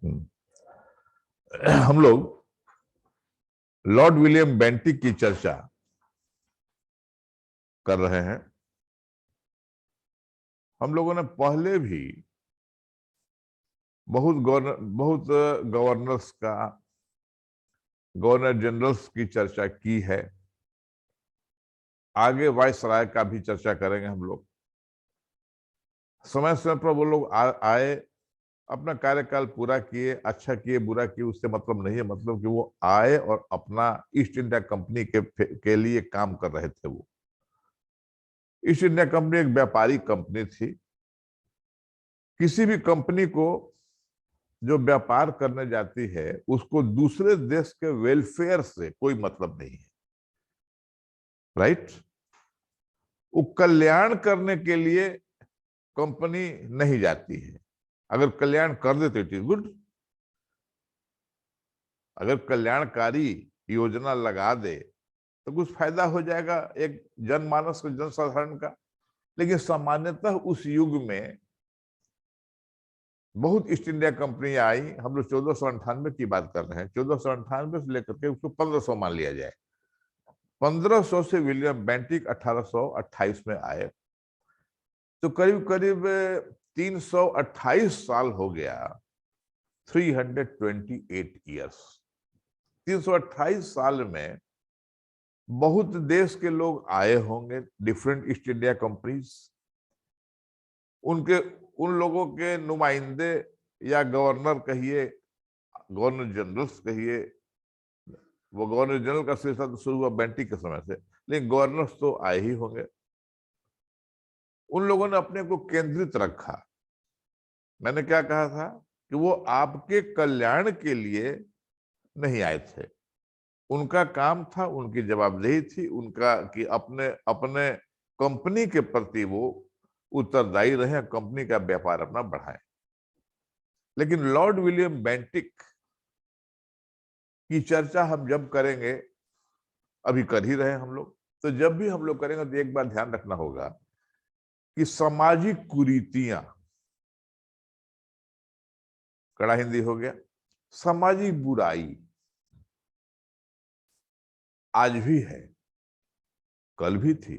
हम लोग Lord William Bentinck की चर्चा कर रहे हैं। हम लोगों ने पहले भी बहुत गवर्नर्स का, गवर्नर जनरल्स की चर्चा की है। आगे वायसराय का भी चर्चा करेंगे हम लोग। समय समय पर वो लोग आए, अपना कार्यकाल पूरा किए, अच्छा किए बुरा किए, उससे मतलब नहीं है। मतलब कि वो आए और अपना ईस्ट इंडिया कंपनी के लिए काम कर रहे थे। वो ईस्ट इंडिया कंपनी एक व्यापारिक कंपनी थी। किसी भी कंपनी को जो व्यापार करने जाती है उसको दूसरे देश के वेलफेयर से कोई मतलब नहीं है, राइट। वो कल्याण करने के लिए कंपनी नहीं जाती है। अगर कल्याण कर देते इट इज गुड। अगर कल्याणकारी योजना लगा दे तो कुछ फायदा हो जाएगा एक जनमानस को, जनसाधारण का। लेकिन सामान्यतः उस युग में बहुत ईस्ट इंडिया कंपनी आई। हम लोग 1498 की बात कर रहे हैं। 1498 से लेकर के उसको 1500 मान लिया जाए। 1500 से विलियम बेंटिक 1828 में आए, तो करीब करीब 328 साल हो गया। 328 ईयर्स। 328 साल में बहुत देश के लोग आए होंगे, डिफरेंट ईस्ट इंडिया कंपनीज। उनके उन लोगों के नुमाइंदे या गवर्नर कहिए, गवर्नर जनरल्स कहिए। वो गवर्नर जनरल का सिलसिला तो शुरू हुआ बेंटिक के समय से, लेकिन गवर्नर्स तो आए ही होंगे। उन लोगों ने अपने को केंद्रित रखा। मैंने क्या कहा था कि वो आपके कल्याण के लिए नहीं आए थे। उनका काम था, उनकी जवाबदेही थी उनका कि अपने अपने कंपनी के प्रति वो उत्तरदायी रहे, कंपनी का व्यापार अपना बढ़ाए। लेकिन लॉर्ड विलियम बेंटिक की चर्चा हम जब करेंगे, अभी कर ही रहे हैं हम लोग, तो जब भी हम लोग करेंगे तो एक बार ध्यान रखना होगा कि सामाजिक कुरीतियां, कड़ा हिंदी हो गया, सामाजिक बुराई आज भी है, कल भी थी,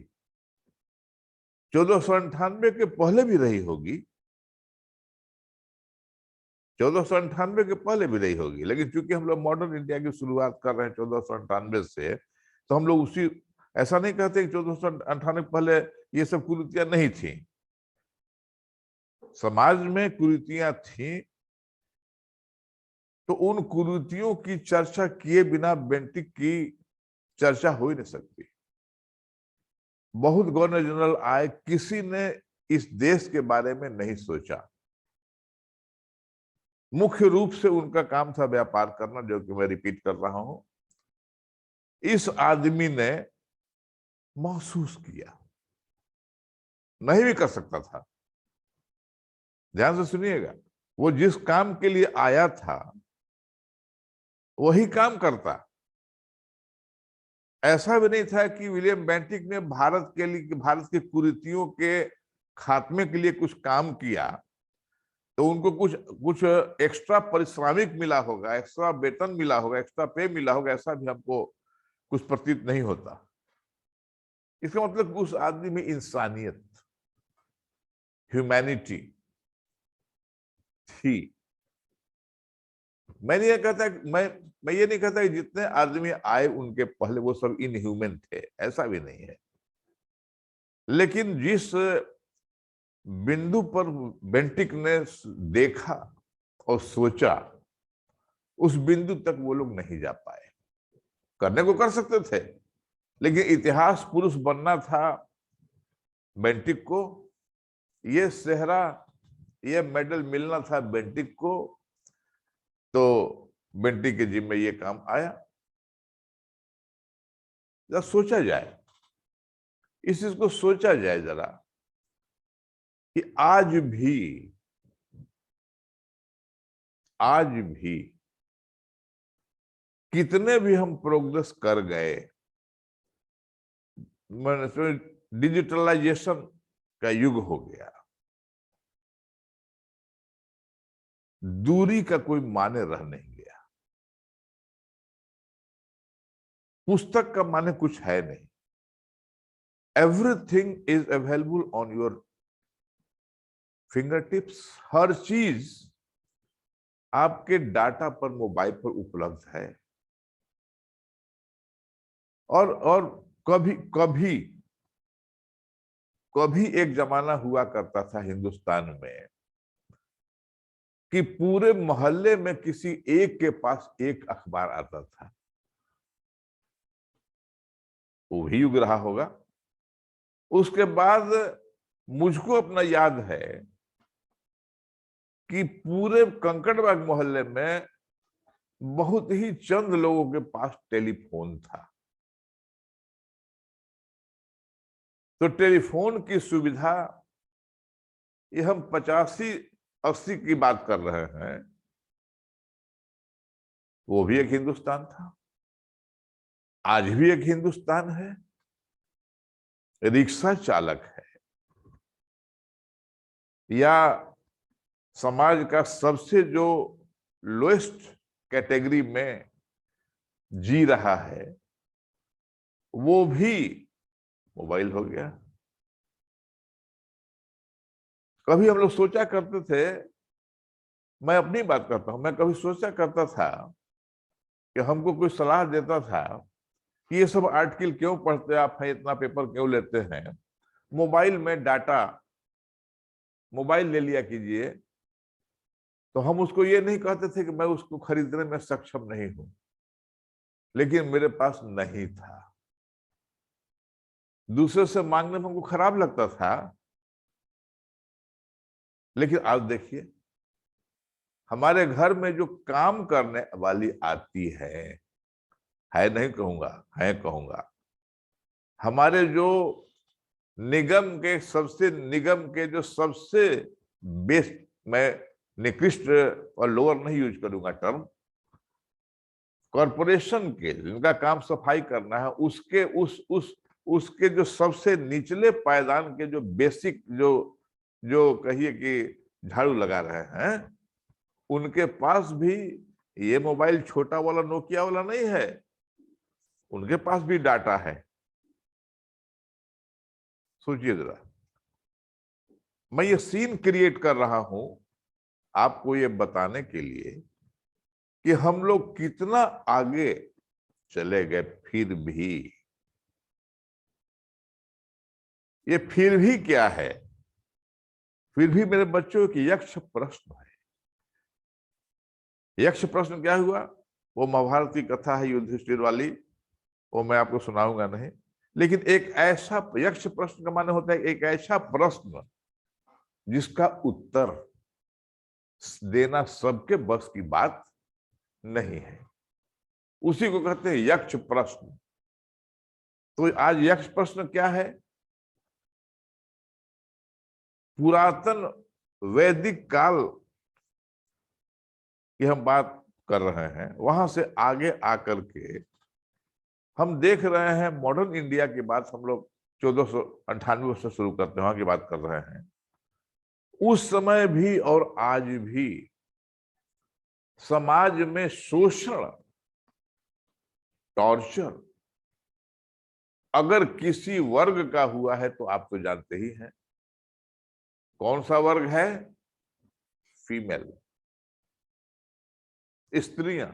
1498 के पहले भी रही होगी, 1498 के पहले भी रही होगी। लेकिन चूंकि हम लोग मॉडर्न इंडिया की शुरुआत कर रहे हैं 1498 से, तो हम लोग उसी, ऐसा नहीं कहते कि 1498 पहले ये सब कुरीतियां नहीं थी। समाज में कुरीतियां थी, तो उन कुरीतियों की चर्चा किए बिना बेंटिक की चर्चा हो ही नहीं सकती। बहुत गवर्नर जनरल आए, किसी ने इस देश के बारे में नहीं सोचा। मुख्य रूप से उनका काम था व्यापार करना, जो कि मैं रिपीट कर रहा हूं। इस आदमी ने महसूस किया, नहीं भी कर सकता था। ध्यान से सुनिएगा, वो जिस काम के लिए आया था वही काम करता। ऐसा भी नहीं था कि विलियम बेंटिक ने भारत के लिए, भारत की कुरीतियों के खात्मे के लिए कुछ काम किया तो उनको कुछ कुछ एक्स्ट्रा पारिश्रमिक मिला होगा, एक्स्ट्रा वेतन मिला होगा, एक्स्ट्रा पे मिला होगा, ऐसा भी हमको कुछ प्रतीत नहीं होता। इसका मतलब उस आदमी में इंसानियत, ह्यूमैनिटी थी। मैं ये कहता, मैं ये नहीं कहता कि जितने आदमी आए उनके पहले वो सब इनह्यूमन थे, ऐसा भी नहीं है। लेकिन जिस बिंदु पर बेंटिक ने देखा और सोचा, उस बिंदु तक वो लोग नहीं जा पाए। करने को कर सकते थे, लेकिन इतिहास पुरुष बनना था बेंटिक को, ये सेहरा, ये मेडल मिलना था बेंटिक को, तो बेंटिक के जिम्मे ये काम आया। जरा सोचा जाए, इस चीज को सोचा जाए जरा, कि आज भी कितने भी हम प्रोग्रेस कर गए, डिजिटलाइजेशन का युग हो गया, दूरी का कोई माने रह नहीं गया। पुस्तक का माने कुछ है नहीं। Everything is available on your finger tips. हर चीज आपके डाटा पर, मोबाइल पर उपलब्ध है। और कभी कभी कभी एक जमाना हुआ करता था हिंदुस्तान में कि पूरे मोहल्ले में किसी एक के पास एक अखबार आता था। वो भी युग रहा होगा। उसके बाद मुझको अपना याद है कि पूरे कंकड़बाग मोहल्ले में बहुत ही चंद लोगों के पास टेलीफोन था। तो टेलीफोन की सुविधा, ये हम 85-80 की बात कर रहे हैं, वो भी एक हिंदुस्तान था, आज भी एक हिंदुस्तान है। रिक्शा चालक है या समाज का सबसे जो लोएस्ट कैटेगरी में जी रहा है, वो भी मोबाइल हो गया। कभी हम लोग सोचा करते थे, मैं अपनी बात करता हूं, मैं कभी सोचा करता था कि हमको कोई सलाह देता था कि ये सब आर्टिकल क्यों पढ़ते आप हैं, इतना पेपर क्यों लेते हैं, मोबाइल में डाटा, मोबाइल ले लिया कीजिए। तो हम उसको ये नहीं कहते थे कि मैं उसको खरीदने में सक्षम नहीं हूं, लेकिन मेरे पास नहीं था। दूसरे से मांगने में हमको खराब लगता था। लेकिन आज देखिए, हमारे घर में जो काम करने वाली आती है नहीं कहूंगा, है कहूंगा, हमारे जो निगम के जो सबसे बेस्ट, मैं निकृष्ट और लोअर नहीं यूज करूंगा टर्म, कॉरपोरेशन के जिनका काम सफाई करना है, उसके उसके जो सबसे निचले पायदान के जो बेसिक जो जो कहिए कि झाड़ू लगा रहे हैं, उनके पास भी ये मोबाइल छोटा वाला नोकिया वाला नहीं है, उनके पास भी डाटा है। सोचिए जरा, मैं ये सीन क्रिएट कर रहा हूं आपको ये बताने के लिए कि हम लोग कितना आगे चले गए। फिर भी क्या है? फिर भी मेरे बच्चों की यक्ष प्रश्न है। यक्ष प्रश्न क्या हुआ? वो महाभारत की कथा है युधिष्ठिर वाली, वो मैं आपको सुनाऊंगा नहीं, लेकिन एक ऐसा यक्ष प्रश्न का माने होता है एक ऐसा प्रश्न जिसका उत्तर देना सबके बस की बात नहीं है, उसी को कहते हैं यक्ष प्रश्न। तो आज यक्ष प्रश्न क्या है? पुरातन वैदिक काल की हम बात कर रहे हैं, वहां से आगे आकर के हम देख रहे हैं मॉडर्न इंडिया की बात हम लोग 1498 से शुरू करते हैं, वहां की बात कर रहे हैं। उस समय भी और आज भी समाज में शोषण, टॉर्चर अगर किसी वर्ग का हुआ है तो आप तो जानते ही हैं कौन सा वर्ग है। फीमेल, स्त्रियां,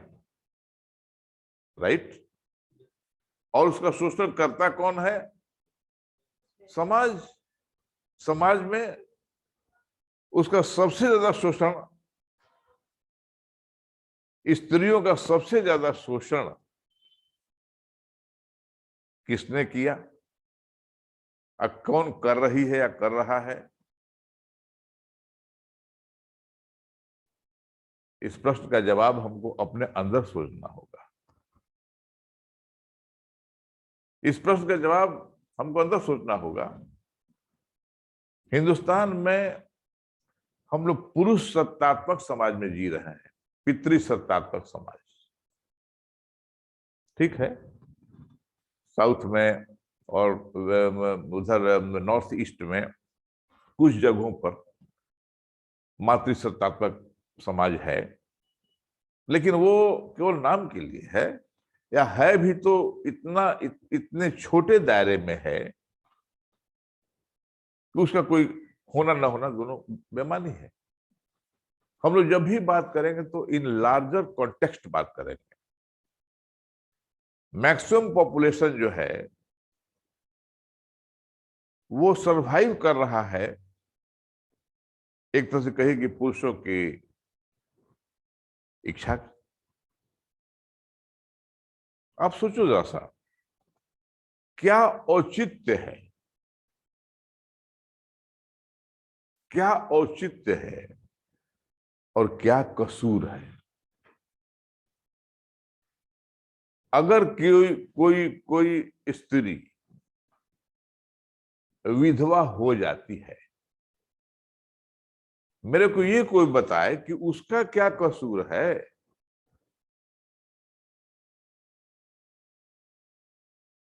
राइट। और उसका शोषण करता कौन है? समाज। समाज में उसका सबसे ज्यादा शोषण, स्त्रियों का सबसे ज्यादा शोषण किसने किया? कौन कर रही है या कर रहा है? इस प्रश्न का जवाब हमको अपने अंदर सोचना होगा। इस प्रश्न का जवाब हमको अंदर सोचना होगा। हिंदुस्तान में हम लोग पुरुष सत्तात्मक समाज में जी रहे हैं, पितृ सत्तात्मक समाज। ठीक है, साउथ में और उधर नॉर्थ ईस्ट में कुछ जगहों पर मातृ सत्तात्मक समाज है, लेकिन वो केवल नाम के लिए है, या है भी तो इतने छोटे दायरे में है कि उसका कोई होना ना होना दोनों बेमानी है। हम लोग जब भी बात करेंगे तो इन लार्जर कॉन्टेक्स्ट बात करेंगे। मैक्सिमम पॉपुलेशन जो है वो सरवाइव कर रहा है, एक तरह से कहिए कि पुरुषों की इच्छा। आप सोचो जरा सा, क्या औचित्य है, क्या औचित्य है और क्या कसूर है। अगर कोई कोई कोई स्त्री विधवा हो जाती है, मेरे को ये कोई बताए कि उसका क्या कसूर है।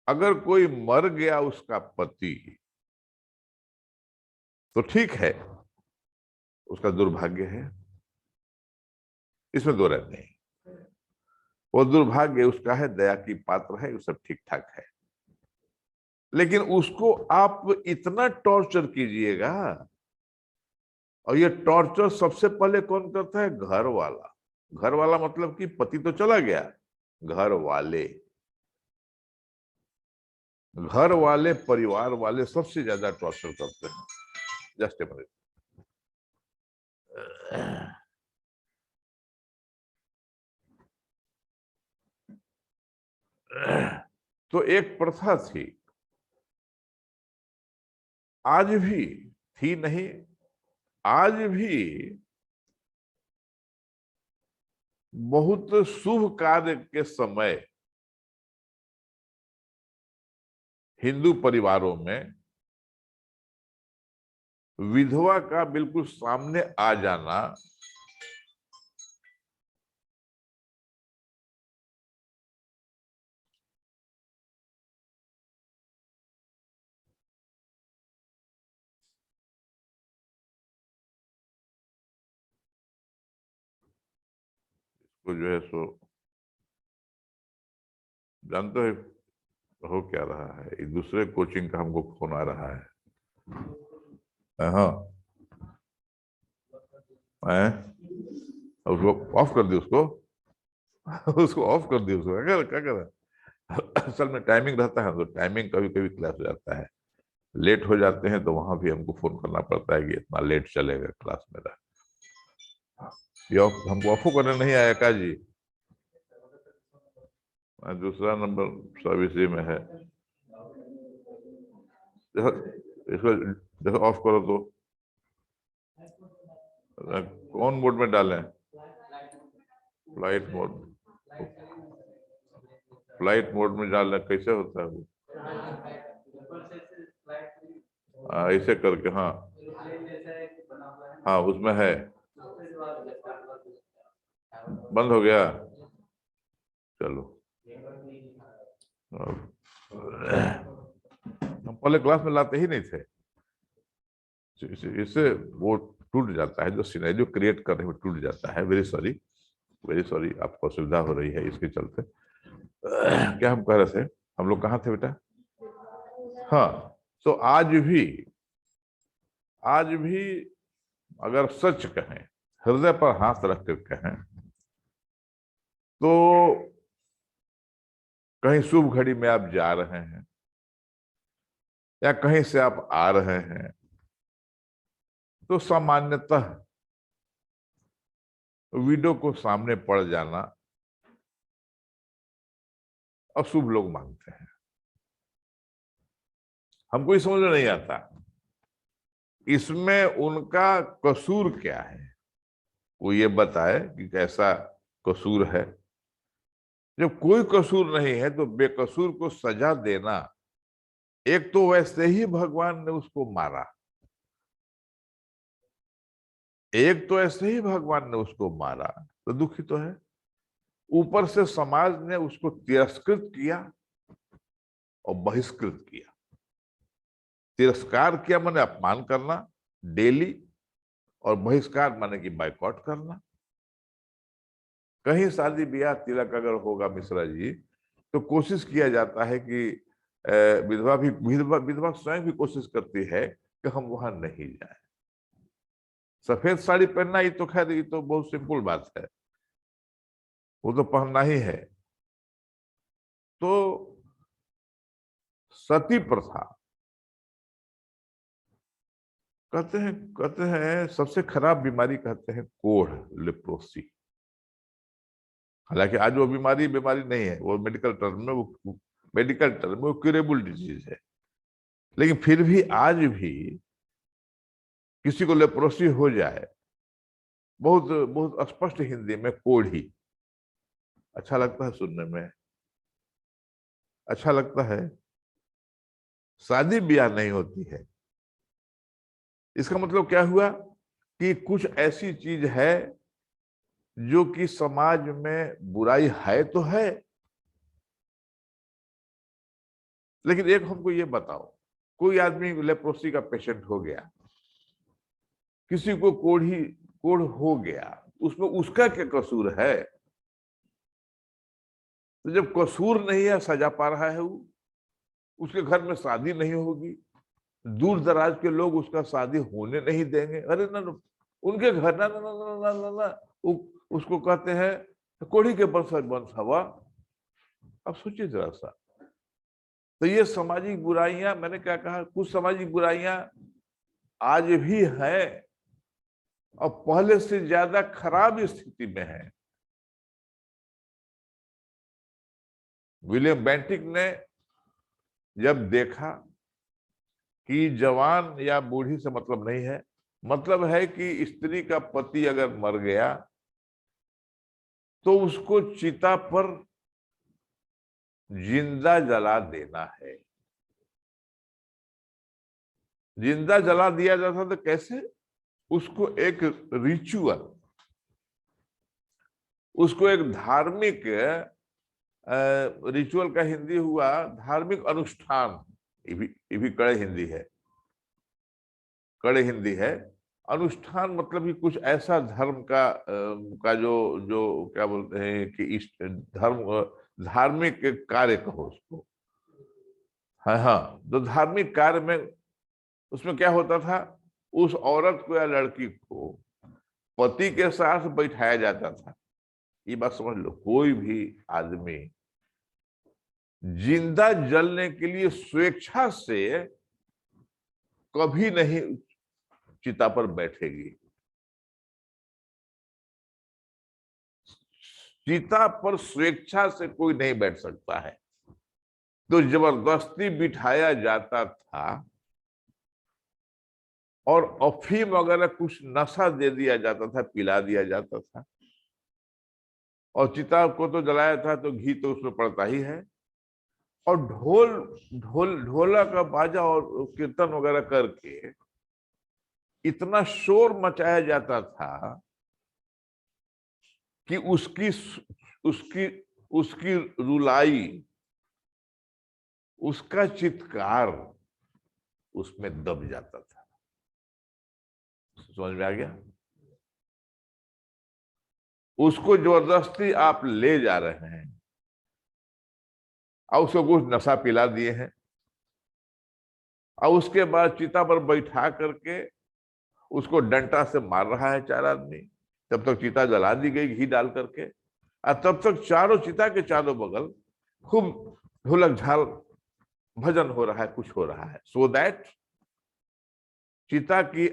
अगर कोई मर गया उसका पति तो ठीक है, उसका दुर्भाग्य है, इसमें दो राय नहीं। वो दुर्भाग्य उसका है, दया की पात्र है, वो सब ठीक ठाक है। लेकिन उसको आप इतना टॉर्चर कीजिएगा, और ये टॉर्चर सबसे पहले कौन करता है? घर वाला। घर वाला मतलब कि पति तो चला गया, घर वाले, घर वाले, परिवार वाले सबसे ज्यादा टॉर्चर करते हैं। Just a minute. तो एक प्रथा थी, आज भी थी नहीं, आज भी बहुत शुभ कार्य के समय हिंदू परिवारों में विधवा का बिल्कुल सामने आ जाना तो जो है सो जानते हो क्या रहा है। एक दूसरे कोचिंग का हमको फोन आ रहा है। हाँ, हैं? उसको ऑफ कर दी, उसको उसको ऑफ कर दी, उसको क्या कर असल में टाइमिंग रहता है तो टाइमिंग कभी कभी क्लास हो जाता है, लेट हो जाते हैं तो वहां भी हमको फोन करना पड़ता है कि इतना लेट चलेगा क्लास मेरा। ये हमको ऑफो करने नहीं आया का जी? दूसरा नंबर सर्विस में है। देखो, इसको देखो ऑफ करो तो कौन मोड में डालें? फ्लाइट मोड, फ्लाइट मोड में डालना कैसे होता है वो? ऐसे करके, हाँ हाँ उसमें है। बंद हो गया, चलो। हम पहले क्लास में लाते ही नहीं थे। इससे वो टूट जाता है, जो सिनेरियो क्रिएट कर रहे हैं वो टूट जाता है। वेरी सॉरी, वेरी सॉरी, आपको असुविधा हो रही है इसके चलते। क्या हम कह रहे थे? हम लोग कहाँ थे बेटा? हाँ, तो आज भी अगर सच कहें, हृदय पर हाथ रख कर कहें, तो कहीं शुभ घड़ी में आप जा रहे हैं या कहीं से आप आ रहे हैं, तो सामान्यतः विडो को सामने पड़ जाना अशुभ लोग मानते हैं। हमको ये समझ में नहीं आता इसमें उनका कसूर क्या है। वो ये बताए कि कैसा कसूर है। जब कोई कसूर नहीं है तो बेकसूर को सजा देना, एक तो वैसे ही भगवान ने उसको मारा, एक तो ऐसे ही भगवान ने उसको मारा तो दुखी तो है, ऊपर से समाज ने उसको तिरस्कृत किया और बहिष्कृत किया। तिरस्कार किया माने अपमान करना डेली, और बहिष्कार माने कि बाइकआउट करना। कहीं शादी ब्याह तिलक अगर होगा मिश्रा जी, तो कोशिश किया जाता है कि विधवा स्वयं भी कोशिश करती है कि हम वहां नहीं जाए। सफेद साड़ी पहनना, ये तो खैर ये तो बहुत सिंपल बात है, वो तो पहनना ही है। तो सती प्रथा, कहते हैं सबसे खराब बीमारी कहते हैं कोढ़, लेप्रोसी। हालांकि आज वो बीमारी बीमारी नहीं है, वो मेडिकल टर्म में वो क्यूरेबल डिजीज है। लेकिन फिर भी आज भी किसी को लेप्रोसी हो जाए, बहुत बहुत स्पष्ट हिंदी में कोढ़ी, अच्छा लगता है सुनने में, अच्छा लगता है। शादी ब्याह नहीं होती है, इसका मतलब क्या हुआ कि कुछ ऐसी चीज है जो कि समाज में बुराई है तो है। लेकिन एक हमको ये बताओ, कोई आदमी लेप्रोसी का पेशेंट हो गया, किसी को कोढ़ हो गया, उसमें उसका क्या कसूर है? तो जब कसूर नहीं है, सजा पा रहा है वो, उसके घर में शादी नहीं होगी, दूर दराज के लोग उसका शादी होने नहीं देंगे। अरे ना ना, उनके घर ना ना ना ना ना ना, ना उसको कहते हैं कोढ़ी के वंश हवा। अब सोचिए जरा सा। तो ये सामाजिक बुराइयां, मैंने क्या कहा, कुछ सामाजिक बुराइयां आज भी हैं और पहले से ज्यादा खराब स्थिति में है। विलियम बेंटिक ने जब देखा कि जवान या बूढ़ी से मतलब नहीं है, मतलब है कि स्त्री का पति अगर मर गया तो उसको चिता पर जिंदा जला देना है। जिंदा जला दिया जाता तो कैसे? उसको एक रिचुअल, उसको एक धार्मिक रिचुअल का हिंदी हुआ धार्मिक अनुष्ठान। ये भी कड़े हिंदी है, कड़े हिंदी है। अनुष्ठान मतलब कि कुछ ऐसा धर्म का जो जो क्या बोलते हैं कि इस धर्म धार्मिक कार्य कहो उसको। हाँ हाँ, तो धार्मिक कार्य में उसमें क्या होता था, उस औरत को या लड़की को पति के साथ बैठाया जाता था। ये बात समझ लो, कोई भी आदमी जिंदा जलने के लिए स्वेच्छा से कभी नहीं चिता पर बैठेगी। चिता पर स्वेच्छा से कोई नहीं बैठ सकता है, तो जबरदस्ती बिठाया जाता था और अफीम वगैरह कुछ नशा दे दिया जाता था, पिला दिया जाता था। और चिता को तो जलाया था तो घी तो उसमें पड़ता ही है। और ढोला का बाजा और कीर्तन वगैरह करके इतना शोर मचाया जाता था कि उसकी उसकी रुलाई, उसका चित्कार उसमें दब जाता था। समझ में आ गया? उसको जबरदस्ती आप ले जा रहे हैं और उसको कुछ नशा पिला दिए हैं और उसके बाद चिता पर बैठा करके उसको डंटा से मार रहा है 4 आदमी। तब तक चिता जला दी गई घी डाल करके, और तब तक चारों चिता के चारों बगल खूब ढोलक झाल भजन हो रहा है, कुछ हो रहा है, सो दैट चिता की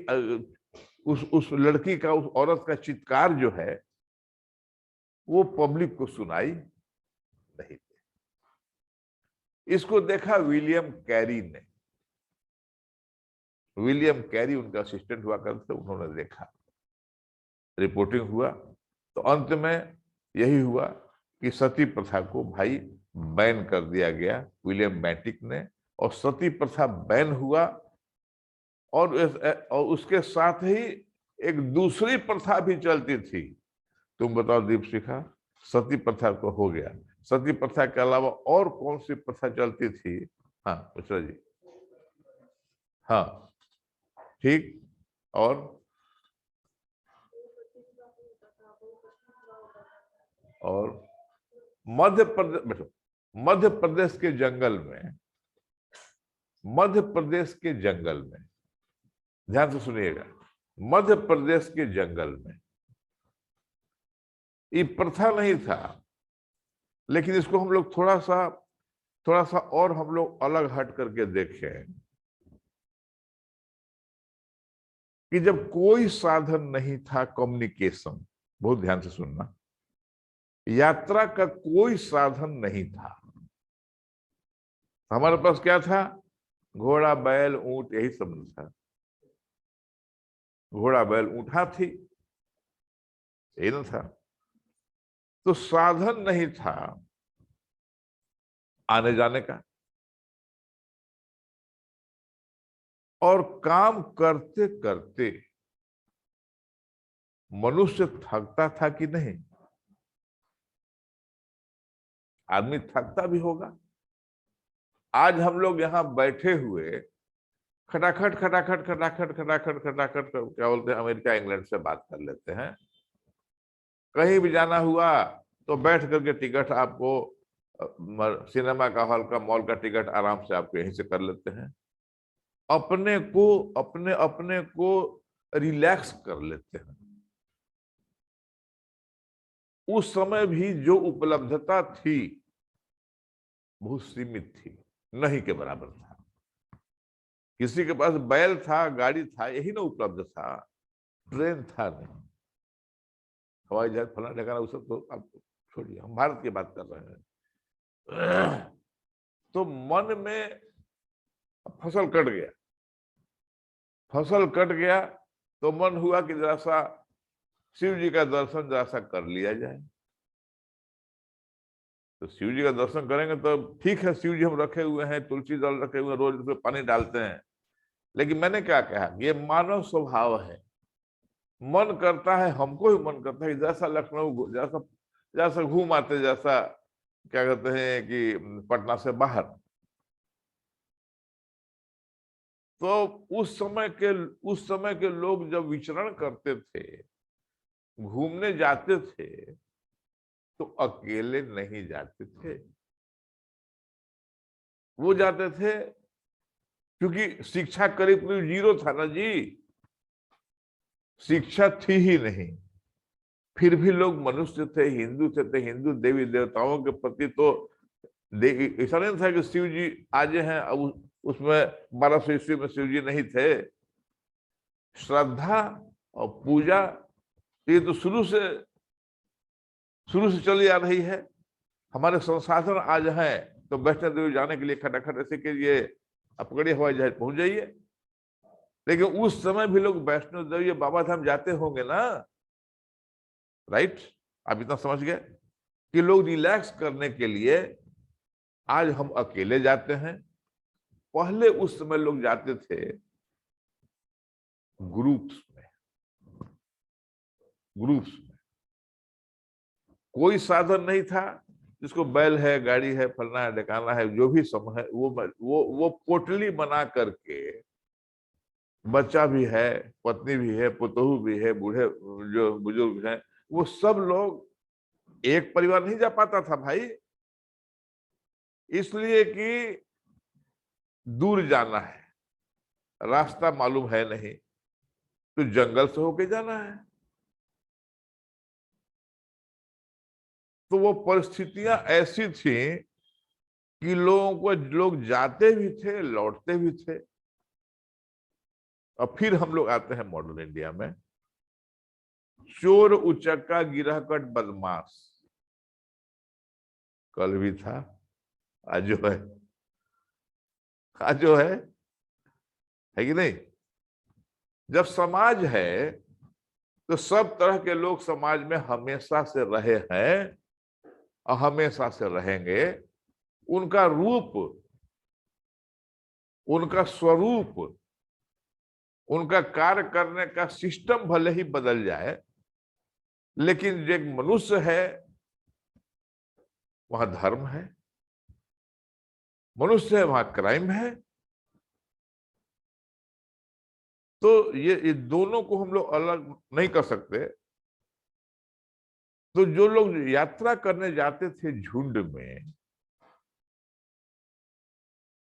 उस लड़की का, उस औरत का चित्कार जो है वो पब्लिक को सुनाई नहीं दे। इसको देखा विलियम कैरी ने। विलियम कैरी उनका असिस्टेंट हुआ करते, उन्होंने देखा, रिपोर्टिंग हुआ, तो अंत में यही हुआ कि सती प्रथा को भाई बैन कर दिया गया विलियम बेंटिक ने। और सती प्रथा बैन हुआ और उसके साथ ही एक दूसरी प्रथा भी चलती थी। तुम बताओ दीपशिखा, सती प्रथा को हो गया, सती प्रथा के अलावा और कौन सी प्रथा चलती थी? हाँ मिश्रा जी। हाँ ठीक। और और मध्य प्रदेश, बैठो, मध्य प्रदेश के जंगल में, मध्य प्रदेश के जंगल में, ध्यान से सुनिएगा, मध्य प्रदेश के जंगल में ये प्रथा नहीं था, लेकिन इसको हम लोग थोड़ा सा और हम लोग अलग हट करके देखें कि जब कोई साधन नहीं था कम्युनिकेशन, बहुत ध्यान से सुनना, यात्रा का कोई साधन नहीं था, हमारे पास क्या था? घोड़ा, बैल, ऊंट, यही सब था। घोड़ा, बैल, ऊंट, हाथी, यही ना था। तो साधन नहीं था आने जाने का, और काम करते करते मनुष्य थकता था कि नहीं? आदमी थकता भी होगा। आज हम लोग यहां बैठे हुए खटाखट खटाखट खटाखट खटाखट खटाखट क्या बोलते हैं, अमेरिका इंग्लैंड से बात कर लेते हैं। कहीं भी जाना हुआ तो बैठ करके टिकट आपको सिनेमा का हॉल का, मॉल का टिकट आराम से आपको यहीं से कर लेते हैं। अपने को रिलैक्स कर लेते हैं। उस समय भी जो उपलब्धता थी बहुत सीमित थी, नहीं के बराबर था। किसी के पास बैल था, गाड़ी था, यही ना उपलब्ध था, ट्रेन था नहीं, हवाई जहाज फला ठिकाना, उस सब तो आप छोड़िए, हम भारत की बात कर रहे हैं। तो मन में फसल कट गया, फसल कट गया तो मन हुआ कि जरा सा शिव जी का दर्शन जरा सा कर लिया जाए। तो शिव जी का दर्शन करेंगे तो ठीक है, शिव जी हम रखे हुए हैं, तुलसी दल रखे हुए हैं, रोज उसमें पानी डालते हैं, लेकिन मैंने क्या कहा, ये मानव स्वभाव है। मन करता है, हमको भी मन करता है जैसा लखनऊ, जैसा जैसा घूम आते, जैसा क्या कहते हैं कि पटना से बाहर। तो उस समय के लोग जब विचरण करते थे, घूमने जाते थे, तो अकेले नहीं जाते थे, वो जाते थे क्योंकि शिक्षा करीब करीब जीरो था ना जी, शिक्षा थी ही नहीं, फिर भी लोग मनुष्य थे, हिंदू देवी देवताओं के प्रति तो ऐसा नहीं था कि शिव जी आज हैं, अब उसमें 1200 ईस्वी में शिव जी नहीं थे। श्रद्धा और पूजा ये तो शुरू से चली आ रही है। हमारे संसाधन आज हैं तो वैष्णो देवी जाने के लिए खटाखट ऐसे कीजिए, आप पकड़िए हवाई जहाज पहुंच जाइए। लेकिन उस समय भी लोग वैष्णो देवी बाबा धाम जाते होंगे ना, राइट? आप इतना समझ गए कि लोग रिलैक्स करने के लिए आज हम अकेले जाते हैं। पहले उस समय लोग जाते थे ग्रुप्स में, ग्रुप्स में। कोई साधन नहीं था, जिसको बैल है, गाड़ी है, फलना है, ढकाना है, जो भी समय है, वो पोटली बना करके, बच्चा भी है, पत्नी भी है, पुतहू भी है, बूढ़े जो बुजुर्ग हैं, वो सब लोग, एक परिवार नहीं जा पाता था भाई, इसलिए कि दूर जाना है, रास्ता मालूम है नहीं, तो जंगल से होके जाना है। तो वो परिस्थितियां ऐसी थी कि लोग जाते भी थे, लौटते भी थे। और फिर हम लोग आते हैं मॉडर्न इंडिया में, चोर उचक्का गिरहकट बदमाश कल भी था, आज जो है, आज जो है कि नहीं? जब समाज है तो सब तरह के लोग समाज में हमेशा से रहे हैं और हमेशा से रहेंगे। उनका रूप, उनका स्वरूप, उनका कार्य करने का सिस्टम भले ही बदल जाए, लेकिन जो एक मनुष्य है वहां धर्म है, मनुष्य है वहां क्राइम है। तो ये दोनों को हम लोग अलग नहीं कर सकते। तो जो लोग यात्रा करने जाते थे झुंड में,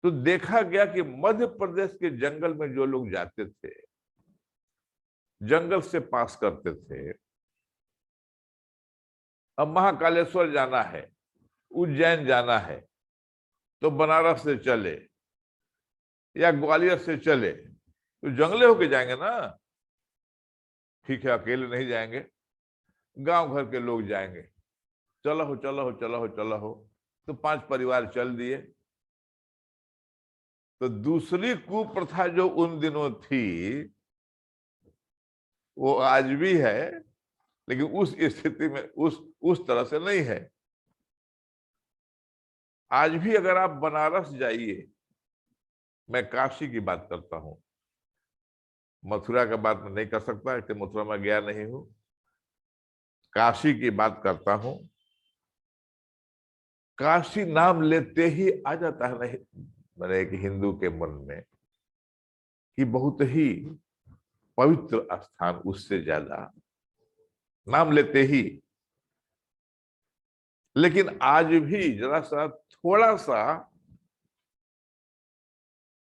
तो देखा गया कि मध्य प्रदेश के जंगल में जो लोग जाते थे, जंगल से पास करते थे, अब महाकालेश्वर जाना है, उज्जैन जाना है, तो बनारस से चले या ग्वालियर से चले, तो जंगले होके जाएंगे ना। ठीक है, अकेले नहीं जाएंगे, गांव घर के लोग जाएंगे। चलो हो चलो हो चलो हो चलो हो, तो 5 परिवार चल दिए। तो दूसरी कुप्रथा जो उन दिनों थी वो आज भी है, लेकिन उस स्थिति में उस तरह से नहीं है। आज भी अगर आप बनारस जाइए, मैं काशी की बात करता हूं, मथुरा का बात मैं नहीं कर सकता कि मथुरा में गया नहीं हूं, काशी की बात करता हूं। काशी नाम लेते ही आ जाता है नहीं मैंने एक हिंदू के मन में कि बहुत ही पवित्र स्थान, उससे ज्यादा नाम लेते ही। लेकिन आज भी जरा सा थोड़ा सा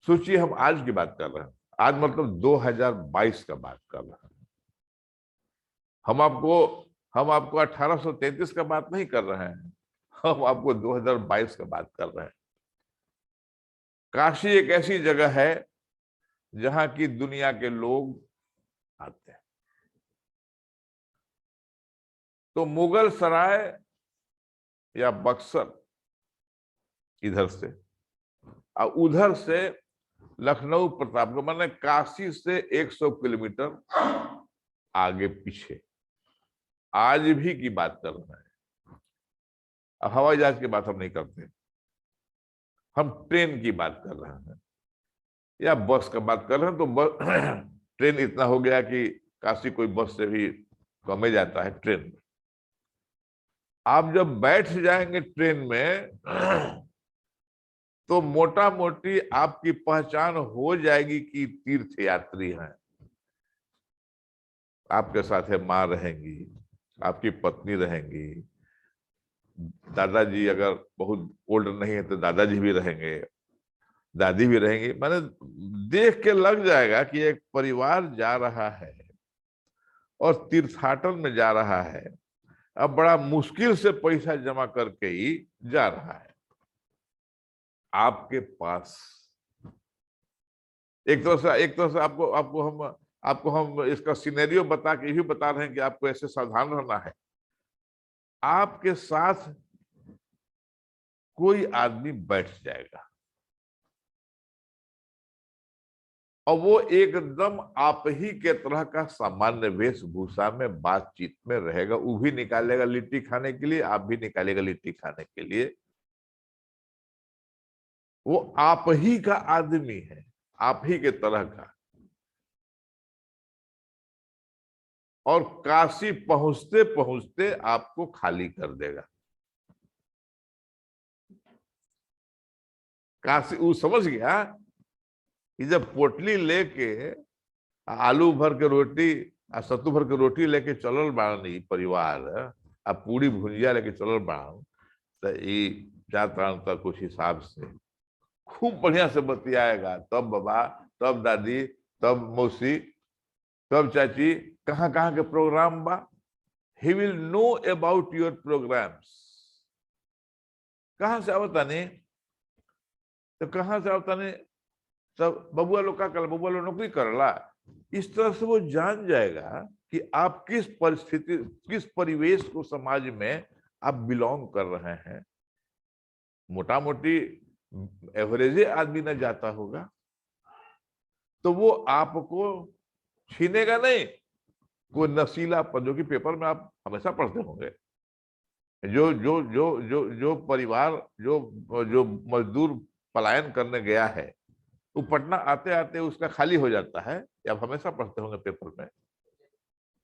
सोचिए, हम आज की बात कर रहे हैं, आज मतलब 2022 का बात कर रहे हैं। हम आपको 1833 का बात नहीं कर रहे हैं, हम आपको 2022 का बात कर रहे हैं। काशी एक ऐसी जगह है जहां की दुनिया के लोग आते हैं। तो मुगल सराय या बक्सर इधर से और उधर से लखनऊ प्रतापगढ़, माने काशी से 100 किलोमीटर आगे पीछे आज भी की बात कर रहे हैं। अब हवाई जहाज की बात हम नहीं करते, हम ट्रेन की बात कर रहे हैं या बस का बात कर रहे हैं। तो ट्रेन इतना हो गया कि काशी कोई बस से भी कम ही जाता है ट्रेन में। आप जब बैठ जाएंगे ट्रेन में तो मोटा मोटी आपकी पहचान हो जाएगी कि तीर्थ यात्री हैं। आपके साथ है माँ रहेंगी, आपकी पत्नी रहेंगी, दादाजी अगर बहुत ओल्ड नहीं है तो दादाजी भी रहेंगे, दादी भी रहेंगी। मैंने देख के लग जाएगा कि एक परिवार जा रहा है और तीर्थाटन में जा रहा है, अब बड़ा मुश्किल से पैसा जमा करके ही जा रहा है। आपके पास एक तरह से आपको हम इसका सिनेरियो बता के ये भी बता रहे हैं कि आपको ऐसे सावधान रहना है। आपके साथ कोई आदमी बैठ जाएगा और वो एकदम आप ही के तरह का सामान्य वेशभूषा में बातचीत में रहेगा। वो भी निकालेगा लिट्टी खाने के लिए, आप भी निकालेगा लिट्टी खाने के लिए। वो आप ही का आदमी है, आप ही के तरह का। और काशी पहुंचते पहुंचते आपको खाली कर देगा। काशी वो समझ गया कि जब पोटली लेके आलू भर के रोटी आ सत्तू भर के रोटी लेके चलल बानी परिवार, आ पूरी भुजिया लेके चलल बान, तो ये जाता तक कुछ हिसाब से खूब बढ़िया से बतियाएगा। तब बाबा, तब दादी, तब मौसी, तब चाची, कहाँ कहाँ के प्रोग्राम बा, he will know about your programs. कहाँ से आवता नहीं तो कहाँ से आवता नहीं, सब बबुआ लोग का कर, बबुआ लोग नौकरी करला। इस तरह से वो जान जाएगा कि आप किस परिस्थिति, किस परिवेश को समाज में आप बिलोंग कर रहे हैं। मोटा मोटी एवरेज आदमी न जाता होगा तो वो आपको छीनेगा नहीं। कोई नशीला पद, जो कि पेपर में आप हमेशा पढ़ते होंगे, जो जो जो जो जो परिवार जो जो मजदूर पलायन करने गया है, वो पटना आते आते उसका खाली हो जाता है, या आप हमेशा पढ़ते होंगे पेपर में,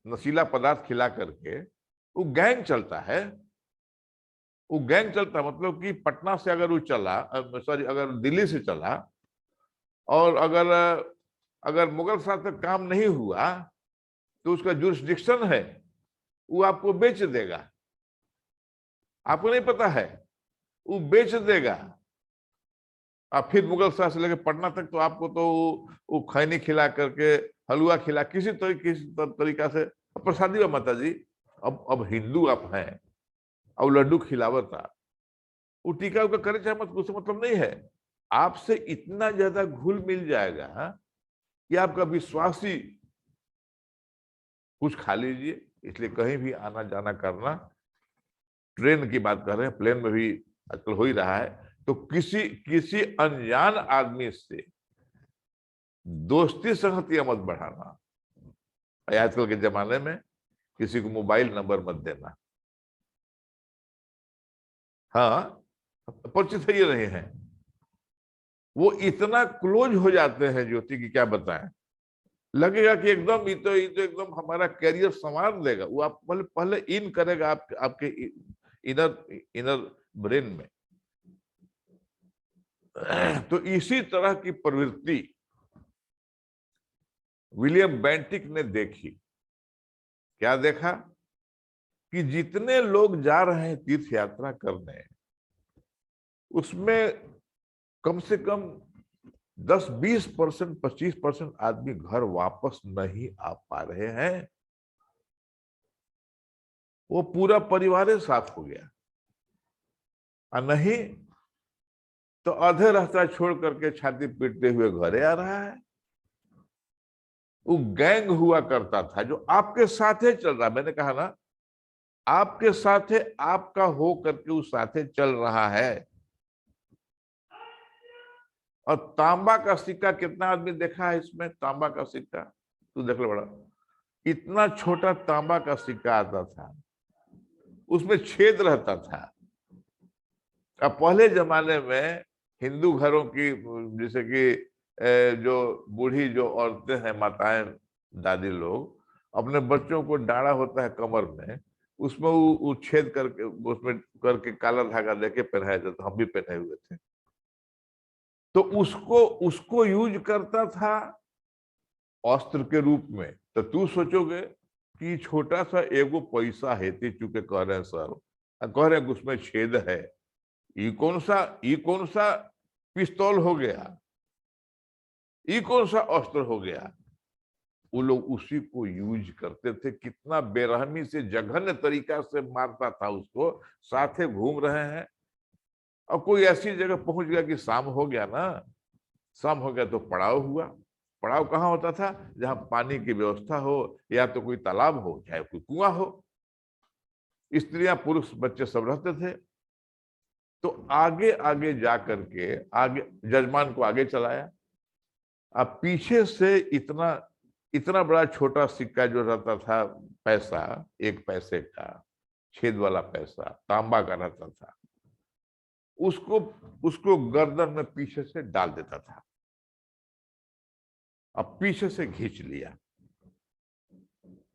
नशीला पदार्थ खिला करके वो गैंग चलता है। वो गैंग चलता मतलब कि पटना से अगर वो चला, सॉरी अगर दिल्ली से चला, और अगर अगर मुगल साथ तक काम नहीं हुआ तो उसका जुरिस्डिक्शन है, वो आपको बेच देगा। आपको नहीं पता है, वो बेच देगा। आप फिर मुगल शहर से लेकर पटना तक तो आपको तो वो खैनी खिला करके, हलवा खिला, किसी तरीका से प्रसादी। माता जी, अब हिंदू आप हैं, अब लड्डू खिलावत था, वो टीका उका करे चाहे मत, उससे मतलब नहीं है। आपसे इतना ज्यादा घुल मिल जाएगा कि आपका विश्वास ही, कुछ खा लीजिए। इसलिए कहीं भी आना जाना करना, ट्रेन की बात कर रहे हैं, प्लेन में भी आजकल हो ही रहा है, तो किसी किसी अनजान आदमी से दोस्ती संगति मत बढ़ाना। आजकल के जमाने में किसी को मोबाइल नंबर मत देना। हाँ, परिचित ही रहे हैं, वो इतना क्लोज हो जाते हैं ज्योति की क्या बताएं। लगेगा कि एकदम ये तो एकदम हमारा कैरियर संवार देगा। वो आप पहले पहले इन करेगा आपके इनर इनर ब्रेन में। तो इसी तरह की प्रवृत्ति विलियम बेंटिक ने देखी। क्या देखा कि जितने लोग जा रहे हैं तीर्थ यात्रा करने, उसमें कम से कम 10-20%, 25% आदमी घर वापस नहीं आ पा रहे हैं। वो पूरा परिवार साफ हो गया, और नहीं तो आधे रास्ता छोड़ करके छाती पीटते हुए घरे आ रहा है। वो गैंग हुआ करता था जो आपके साथे चल रहा, मैंने कहा ना, आपके साथे आपका हो करके उस साथे चल रहा है। और तांबा का सिक्का कितना आदमी देखा है इसमें? तांबा का सिक्का तू देख ले बड़ा, इतना छोटा तांबा का सिक्का आता था, उसमें छेद रहता था। अब पहले जमाने में हिंदू घरों की, जैसे कि जो बूढ़ी जो औरतें हैं, माताएं, दादी लोग, अपने बच्चों को डाढ़ा होता है कमर में, उसमें वो छेद करके, उसमें करके काला धागा देके पहनाया जाता, हम भी पहने हुए थे। तो उसको उसको यूज करता था अस्त्र के रूप में। तो तू सोचोगे कि छोटा सा एगो पैसा है, चूंकि कह रहे हैं सर, कह रहे हैं कि उसमें छेद है, ये कौन सा पिस्तौल हो गया, ये कौन सा अस्त्र हो गया? वो लोग उसी को यूज करते थे। कितना बेरहमी से, जघन्य तरीका से मारता था उसको, साथे घूम रहे हैं। और कोई ऐसी जगह पहुंच गया कि शाम हो गया ना, शाम हो गया तो पड़ाव हुआ। पड़ाव कहाँ होता था? जहां पानी की व्यवस्था हो, या तो कोई तालाब हो, चाहे कोई कुआं हो। स्त्रियां, पुरुष, बच्चे सब रहते थे। तो आगे आगे जा करके, आगे जजमान को आगे चलाया। अब पीछे से इतना इतना बड़ा छोटा सिक्का जो रहता था, पैसा, 1 पैसे का छेद वाला पैसा, तांबा का रहता था, उसको उसको गर्दन में पीछे से डाल देता था। अब पीछे से खींच लिया।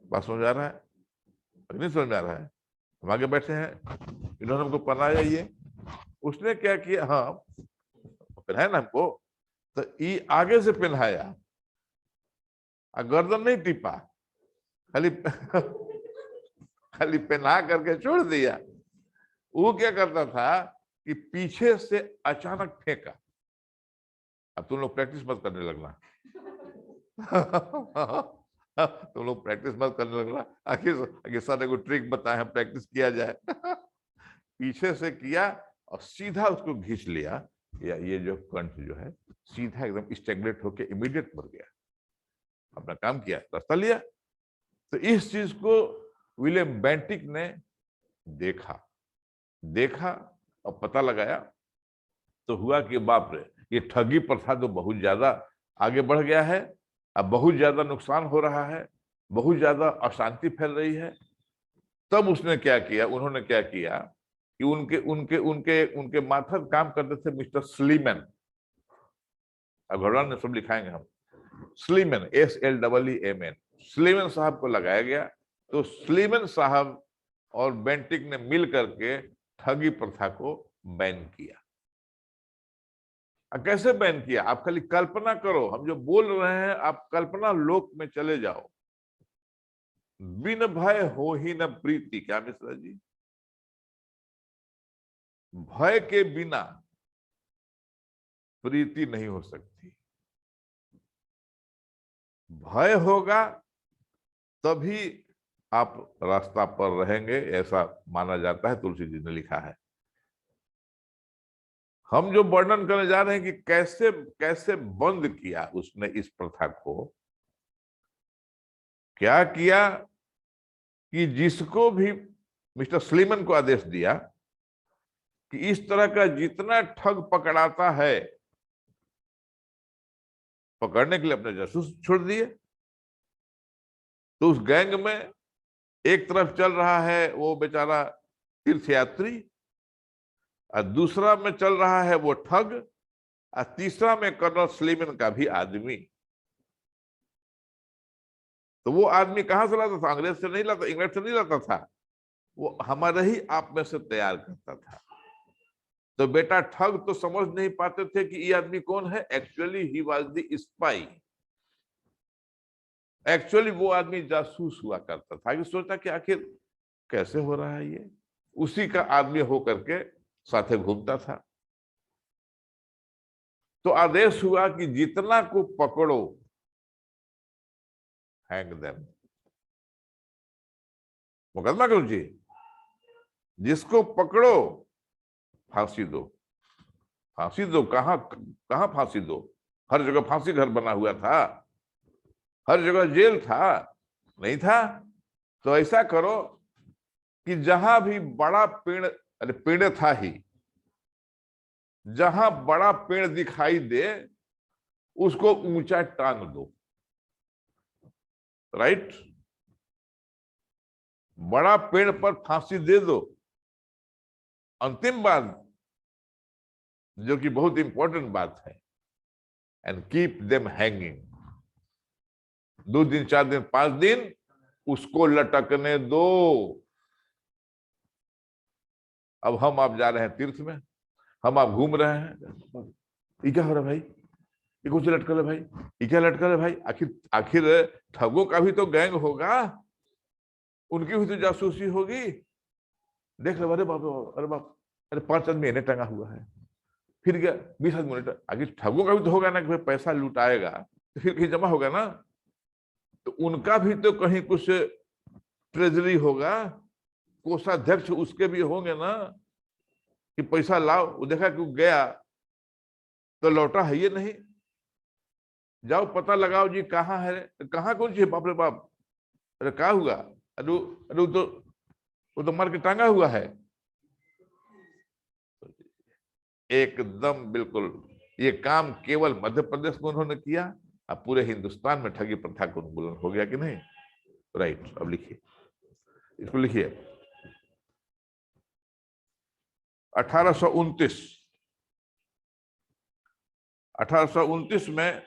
बात समझ आ रहा है? नहीं समझ में आ रहा है? हम आगे बैठे हैं, इन्होंने हमको पहनाया ये, उसने क्या किया, हाँ पहनाया ना हमको, तो ये आगे से पहनाया, गर्दन नहीं टिपा, खाली खाली पहना करके छोड़ दिया। वो क्या करता था कि पीछे से अचानक फेंका। अब तुम लोग प्रैक्टिस मत करने लगना। तुम लोग प्रैक्टिस मत करने लगना, आखिर सर ने कोई ट्रिक बताया है, प्रैक्टिस किया जाए। पीछे से किया और सीधा उसको खींच लिया। या ये जो कंठ जो है, सीधा एकदम स्टेगनेट होके इमीडिएट मर गया। अपना काम किया, रास्ता लिया। तो इस चीज को विलियम बेंटिक ने देखा देखा और पता लगाया। तो हुआ कि बाप रे, ये ठगी प्रथा तो बहुत ज्यादा आगे बढ़ गया है, अब बहुत ज्यादा नुकसान हो रहा है, बहुत ज्यादा अशांति फैल रही है। तब उसने क्या किया, उन्होंने क्या किया कि उनके उनके उनके उनके माथर काम करते थे मिस्टर स्लीमैन। अब भगवान ने सब लिखाएंगे हम, स्लीमैन, SLEEMN, स्लीमैन साहब को लगाया गया। तो स्लीमैन साहब और बेंटिक ने मिल करके ठगी प्रथा को बैन किया। कैसे बैन किया? आप खाली कल्पना करो, हम जो बोल रहे हैं आप कल्पना लोक में चले जाओ। बिन भय हो ही न प्रीति, क्या मिश्रा जी? भय के बिना प्रीति नहीं हो सकती। भय होगा तभी आप रास्ता पर रहेंगे, ऐसा माना जाता है, तुलसी जी ने लिखा है। हम जो वर्णन करने जा रहे हैं कि कैसे कैसे बंद किया उसने इस प्रथा को, क्या किया कि जिसको भी मिस्टर स्लीमन को आदेश दिया कि इस तरह का जितना ठग पकड़ाता है, पकड़ने के लिए अपने जासूस छोड़ दिए। तो उस गैंग में एक तरफ चल रहा है वो बेचारा तीर्थयात्री, और दूसरा में चल रहा है वो ठग, और तीसरा में कर्नल स्लीमन का भी आदमी। तो वो आदमी कहां से लाता था? अंग्रेज से नहीं लाता, इंग्लैंड से नहीं लाता था, वो हमारे ही आप में से तैयार करता था। तो बेटा ठग तो समझ नहीं पाते थे कि ये आदमी कौन है। Actually he was the spy. Actually वो आदमी जासूस हुआ करता था, कि सोचा कि आखिर कैसे हो रहा है ये, उसी का आदमी होकर के साथे घूमता था। तो आदेश हुआ कि जितना को पकड़ो, हैंग देम, मुकदमा करो जी, जिसको पकड़ो फांसी दो। फांसी दो कहां कहां फांसी दो? हर जगह फांसी घर बना हुआ था, हर जगह जेल था? नहीं था। तो ऐसा करो कि जहां भी बड़ा पेड़, अरे पेड़ था ही, जहां बड़ा पेड़ दिखाई दे उसको ऊंचा टांग दो। राइट? बड़ा पेड़ पर फांसी दे दो। अंतिम बात, जो कि बहुत इंपॉर्टेंट बात है, एंड कीप देम हैंगिंग। 2 दिन 4 दिन 5 दिन उसको लटकने दो। अब हम आप जा रहे हैं तीर्थ में, हम आप घूम रहे हैं, ये क्या हो रहा है भाई, ये कुछ लटकल है भाई, ये क्या लटकल है भाई? आखिर आखिर ठगों का भी तो गैंग होगा, उनकी भी तो जासूसी होगी। देख लो, अरे बाप रे बाप, अरे बाप, अरे 5 आदमी इन्हें टंगा हुआ है, फिर क्या 20 आदमी आखिर ठगों का भी तो होगा ना, कि भाई पैसा लुटाएगा तो फिर कहीं जमा होगा ना, तो उनका भी तो कहीं कुछ ट्रेजरी होगा, कोषाध्यक्ष उसके भी होंगे ना, कि पैसा लाओ। वो देखा कि गया तो लौटा है ये नहीं, जाओ पता लगाओ जी कहाँ है, कहाँ कौन सी, बाप रे बाप, अरे क्या हुआ? अरे अरे वो तो मर के टांगा हुआ है। एकदम बिल्कुल। ये काम केवल मध्य प्रदेश में उन्होंने किया, अब पूरे हिंदुस्तान में ठगी प्रथा का उन्मूलन हो गया कि नहीं? राइट। अब लिखिए, इसको लिखिए। 1829 1829 में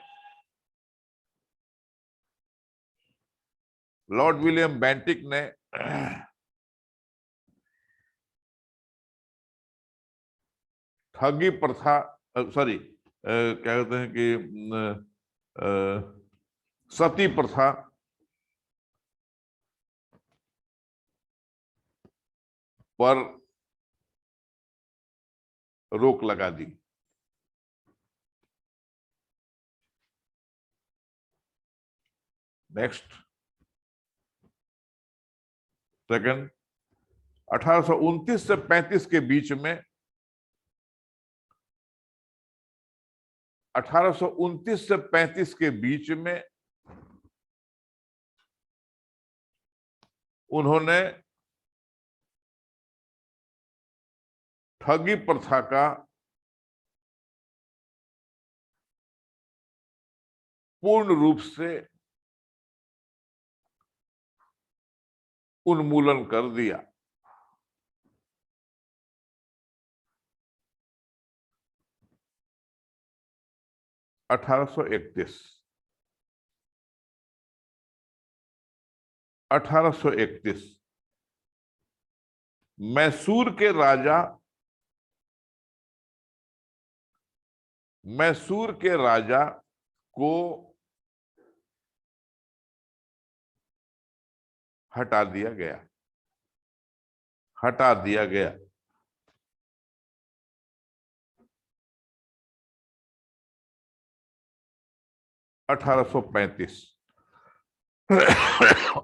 लॉर्ड विलियम बेंटिक ने ठगी प्रथा, सॉरी क्या कहते हैं कि सती प्रथा पर रोक लगा दी। नेक्स्ट, सेकंड, 1829 से 35 के बीच में, 1829 से 35 के बीच में उन्होंने ठगी प्रथा का पूर्ण रूप से उन्मूलन कर दिया। अठारह 1831 मैसूर के राजा, मैसूर के राजा को हटा दिया गया, हटा दिया गया। 1835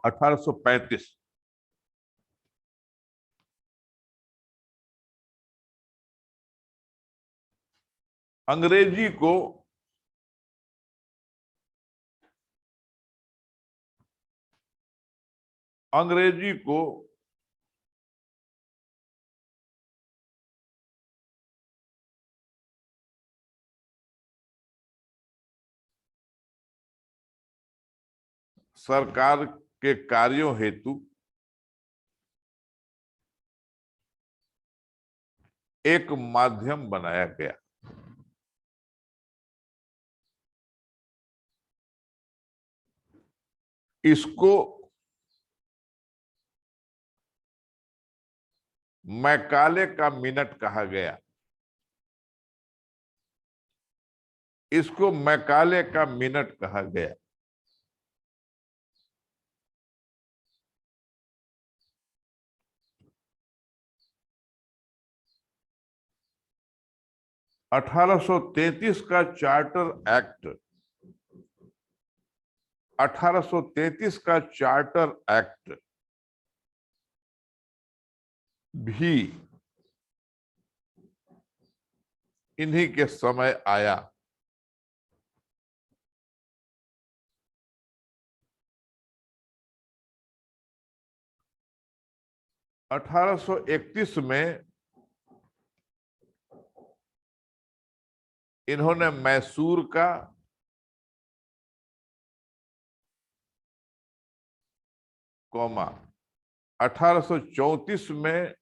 1835 अंग्रेजी को सरकार के कार्यों हेतु एक माध्यम बनाया गया। इसको मैकाले का मिनट कहा गया। इसको मैकाले का मिनट कहा गया। (1833) का चार्टर एक्ट 1833 का चार्टर एक्ट भी इन्हीं के समय आया। (1831) में इन्होंने मैसूर का कौमा 1834 में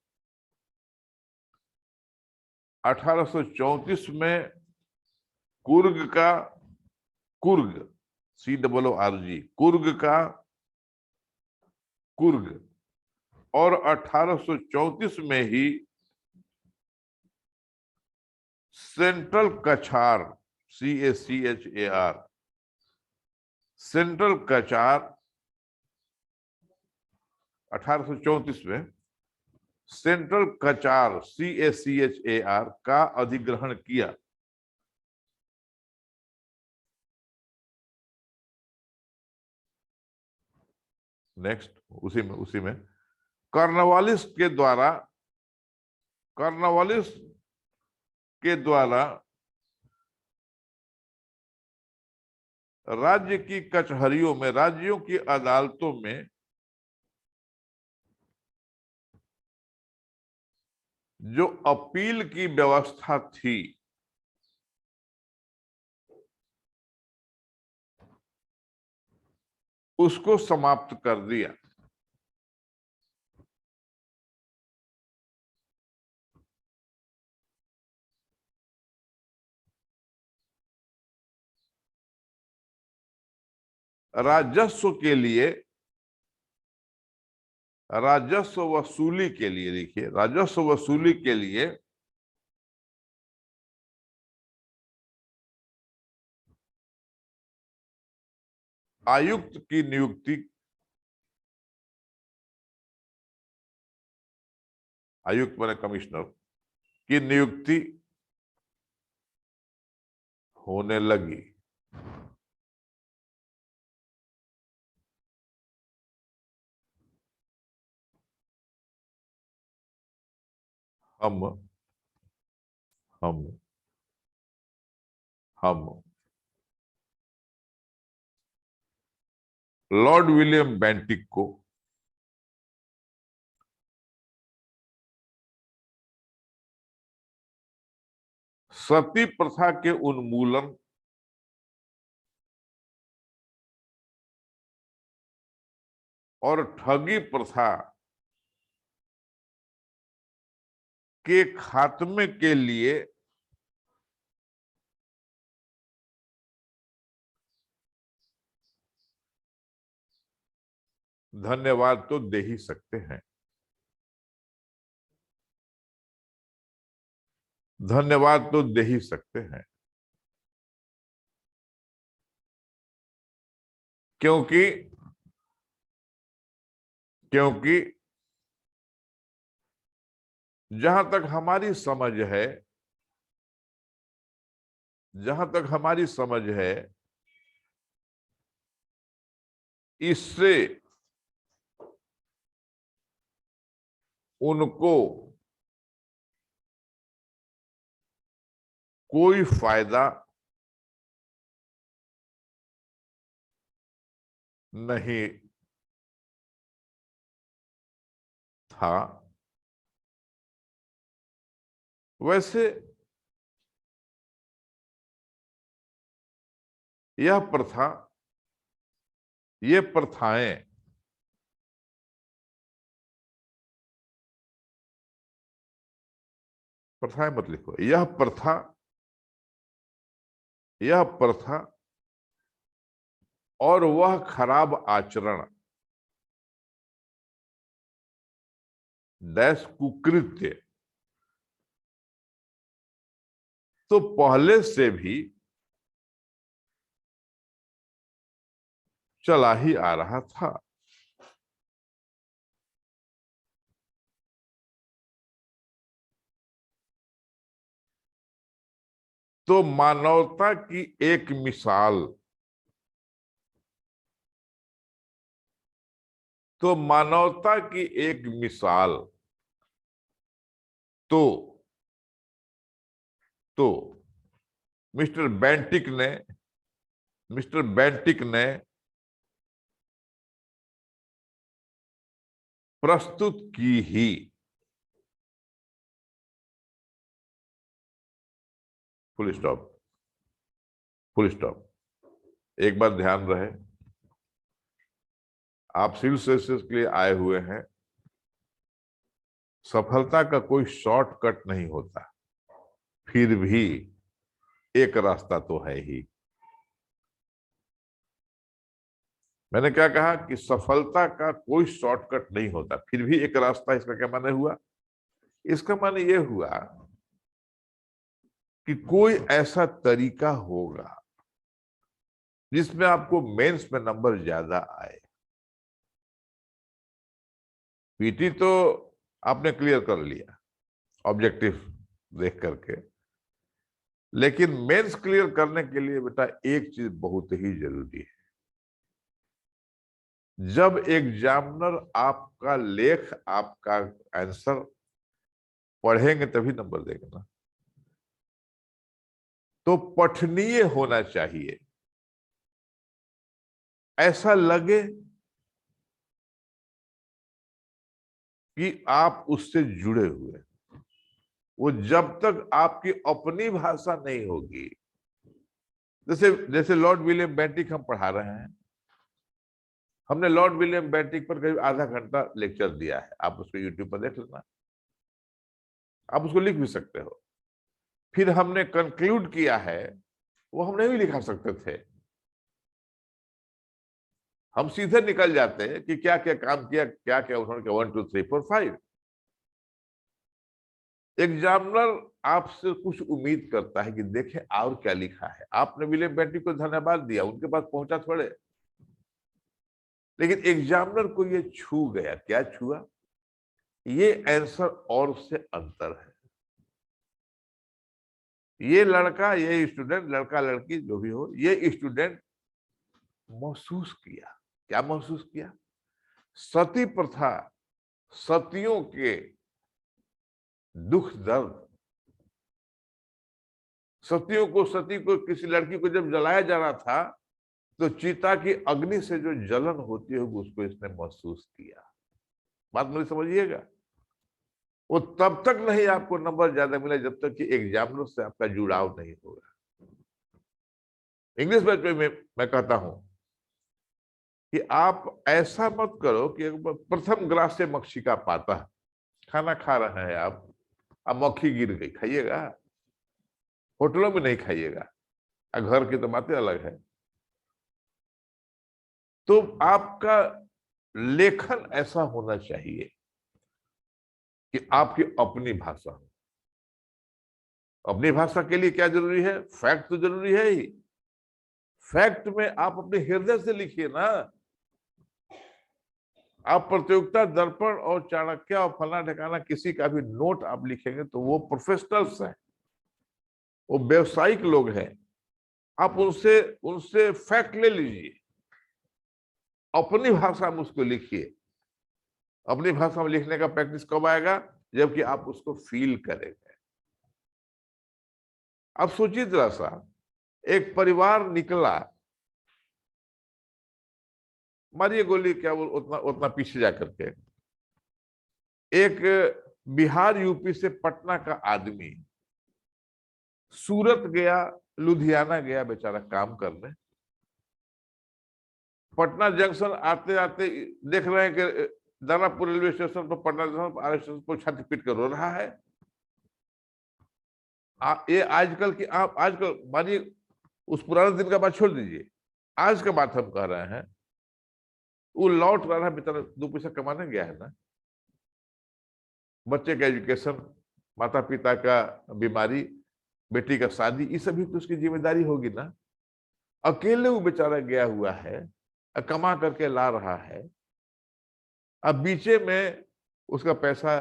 1834 में कुर्ग का कुर्ग COORG कुर्ग का कुर्ग और 1834 में ही सेंट्रल कछार CACHAR सेंट्रल कछार 1834 में सेंट्रल कछार CACHAR का अधिग्रहण किया। नेक्स्ट उसी में कॉर्नवालिस के द्वारा राज्य की कचहरियों में, राज्यों की अदालतों में जो अपील की व्यवस्था थी उसको समाप्त कर दिया। राजस्व के लिए, राजस्व वसूली के लिए, देखिए राजस्व वसूली के लिए आयुक्त की नियुक्ति, आयुक्त माने कमिश्नर की नियुक्ति होने लगी। हम लॉर्ड विलियम बेंटिक को सती प्रथा के उन्मूलन और ठगी प्रथा के खात्मे के लिए धन्यवाद तो दे ही सकते हैं। धन्यवाद तो दे ही सकते हैं, क्योंकि जहां तक हमारी समझ है इससे उनको कोई फायदा नहीं था। वैसे यह प्रथा, ये प्रथाएं मत लिखो, यह प्रथा और वह खराब आचरण, डैश कुकृत्य, तो पहले से भी चला ही आ रहा था। तो मानवता की एक मिसाल, तो मानवता की एक मिसाल तो मिस्टर बेंटिक ने प्रस्तुत की ही। Full stop. एक बार ध्यान रहे, आप सिविल सर्विसेज के लिए आए हुए हैं, सफलता का कोई शॉर्टकट नहीं होता, फिर भी एक रास्ता तो है ही। मैंने क्या कहा कि सफलता का कोई शॉर्टकट नहीं होता, फिर भी एक रास्ता। इसका क्या माने हुआ? इसका माने यह हुआ कि कोई ऐसा तरीका होगा जिसमें आपको मेंस में नंबर ज्यादा आए। पीटी तो आपने क्लियर कर लिया ऑब्जेक्टिव देख करके, लेकिन मेंस क्लियर करने के लिए बेटा एक चीज बहुत ही जरूरी है। जब एग्जामिनर आपका लेख, आपका आंसर पढ़ेंगे तभी नंबर देंगे ना, तो पठनीय होना चाहिए, ऐसा लगे कि आप उससे जुड़े हुए। वो जब तक आपकी अपनी भाषा नहीं होगी, जैसे लॉर्ड विलियम बेंटिक हम पढ़ा रहे हैं, हमने लॉर्ड विलियम बेंटिक पर करीब आधा घंटा लेक्चर दिया है, आप उसको यूट्यूब पर देख लेना, आप उसको लिख भी सकते हो। फिर हमने कंक्लूड किया है, वो हम नहीं भी लिखा सकते थे, हम सीधे निकल जाते हैं कि क्या क्या काम किया, क्या क्या उन्होंने किया, 1 2 3 4 5। एग्जामिनर आपसे कुछ उम्मीद करता है कि देखें और क्या लिखा है। आपने विलियम बेंटिक को धन्यवाद दिया, उनके पास पहुंचा थोड़े, लेकिन एग्जामिनर को ये छू गया। क्या छुआ? ये आंसर और से अंतर है। ये लड़का, ये स्टूडेंट, लड़का लड़की जो भी हो, ये स्टूडेंट महसूस किया। क्या महसूस किया? सती प्रथा, सतियों के दुख दर्द, सती को किसी लड़की को जब जलाया जा रहा था तो चिता की अग्नि से जो जलन होती होगी उसको इसने महसूस किया। बात मुझे समझिएगा। वो तब तक नहीं आपको नंबर ज्यादा मिला जब तक कि एग्जामिनर से आपका जुड़ाव नहीं होगा। इंग्लिश में मैं कहता हूं कि आप ऐसा मत करो कि प्रथम ग्लास से मक्षिका पाता, खाना खा रहे हैं आप, अब मक्खी गिर गई, खाइएगा? होटलों में नहीं खाइएगा, घर की तो बातें अलग है। तो आपका लेखन ऐसा होना चाहिए कि आपकी अपनी भाषा हो। अपनी भाषा के लिए क्या जरूरी है? फैक्ट तो जरूरी है ही। फैक्ट में आप अपने हृदय से लिखिए ना। आप प्रतियोगिता दर्पण और चाणक्य और फला ठिकाना किसी का भी नोट आप लिखेंगे तो वो प्रोफेशनल्स हैं, वो व्यवसायिक लोग हैं, आप उनसे फैक्ट ले लीजिए। अपनी भाषा में उसको लिखिए। अपनी भाषा में लिखने का प्रैक्टिस कब आएगा? जबकि आप उसको फील करेंगे। अब सोचिए जरा सा, एक परिवार निकला, मारिए गोली, क्या वो उतना उतना पीछे जा करके, एक बिहार यूपी से पटना का आदमी सूरत गया, लुधियाना गया बेचारा काम करने। पटना जंक्शन आते आते देख रहे हैं कि दानापुर रेलवे स्टेशन पर, पटना जंक्शन स्टेशन पर छाती पीट कर रो रहा है। ये आजकल की, आप आजकल मानिए, उस पुराने दिन का बात छोड़ दीजिए, आज का बात हम कह रहे हैं। वो लौट रहा है बेचारा, 2 पैसा कमाने गया है ना, बच्चे का एजुकेशन, माता पिता का बीमारी, बेटी का शादी, ये सभी तो उसकी जिम्मेदारी होगी ना। अकेले वो बेचारा गया हुआ है, कमा करके ला रहा है, अब बीचे में उसका पैसा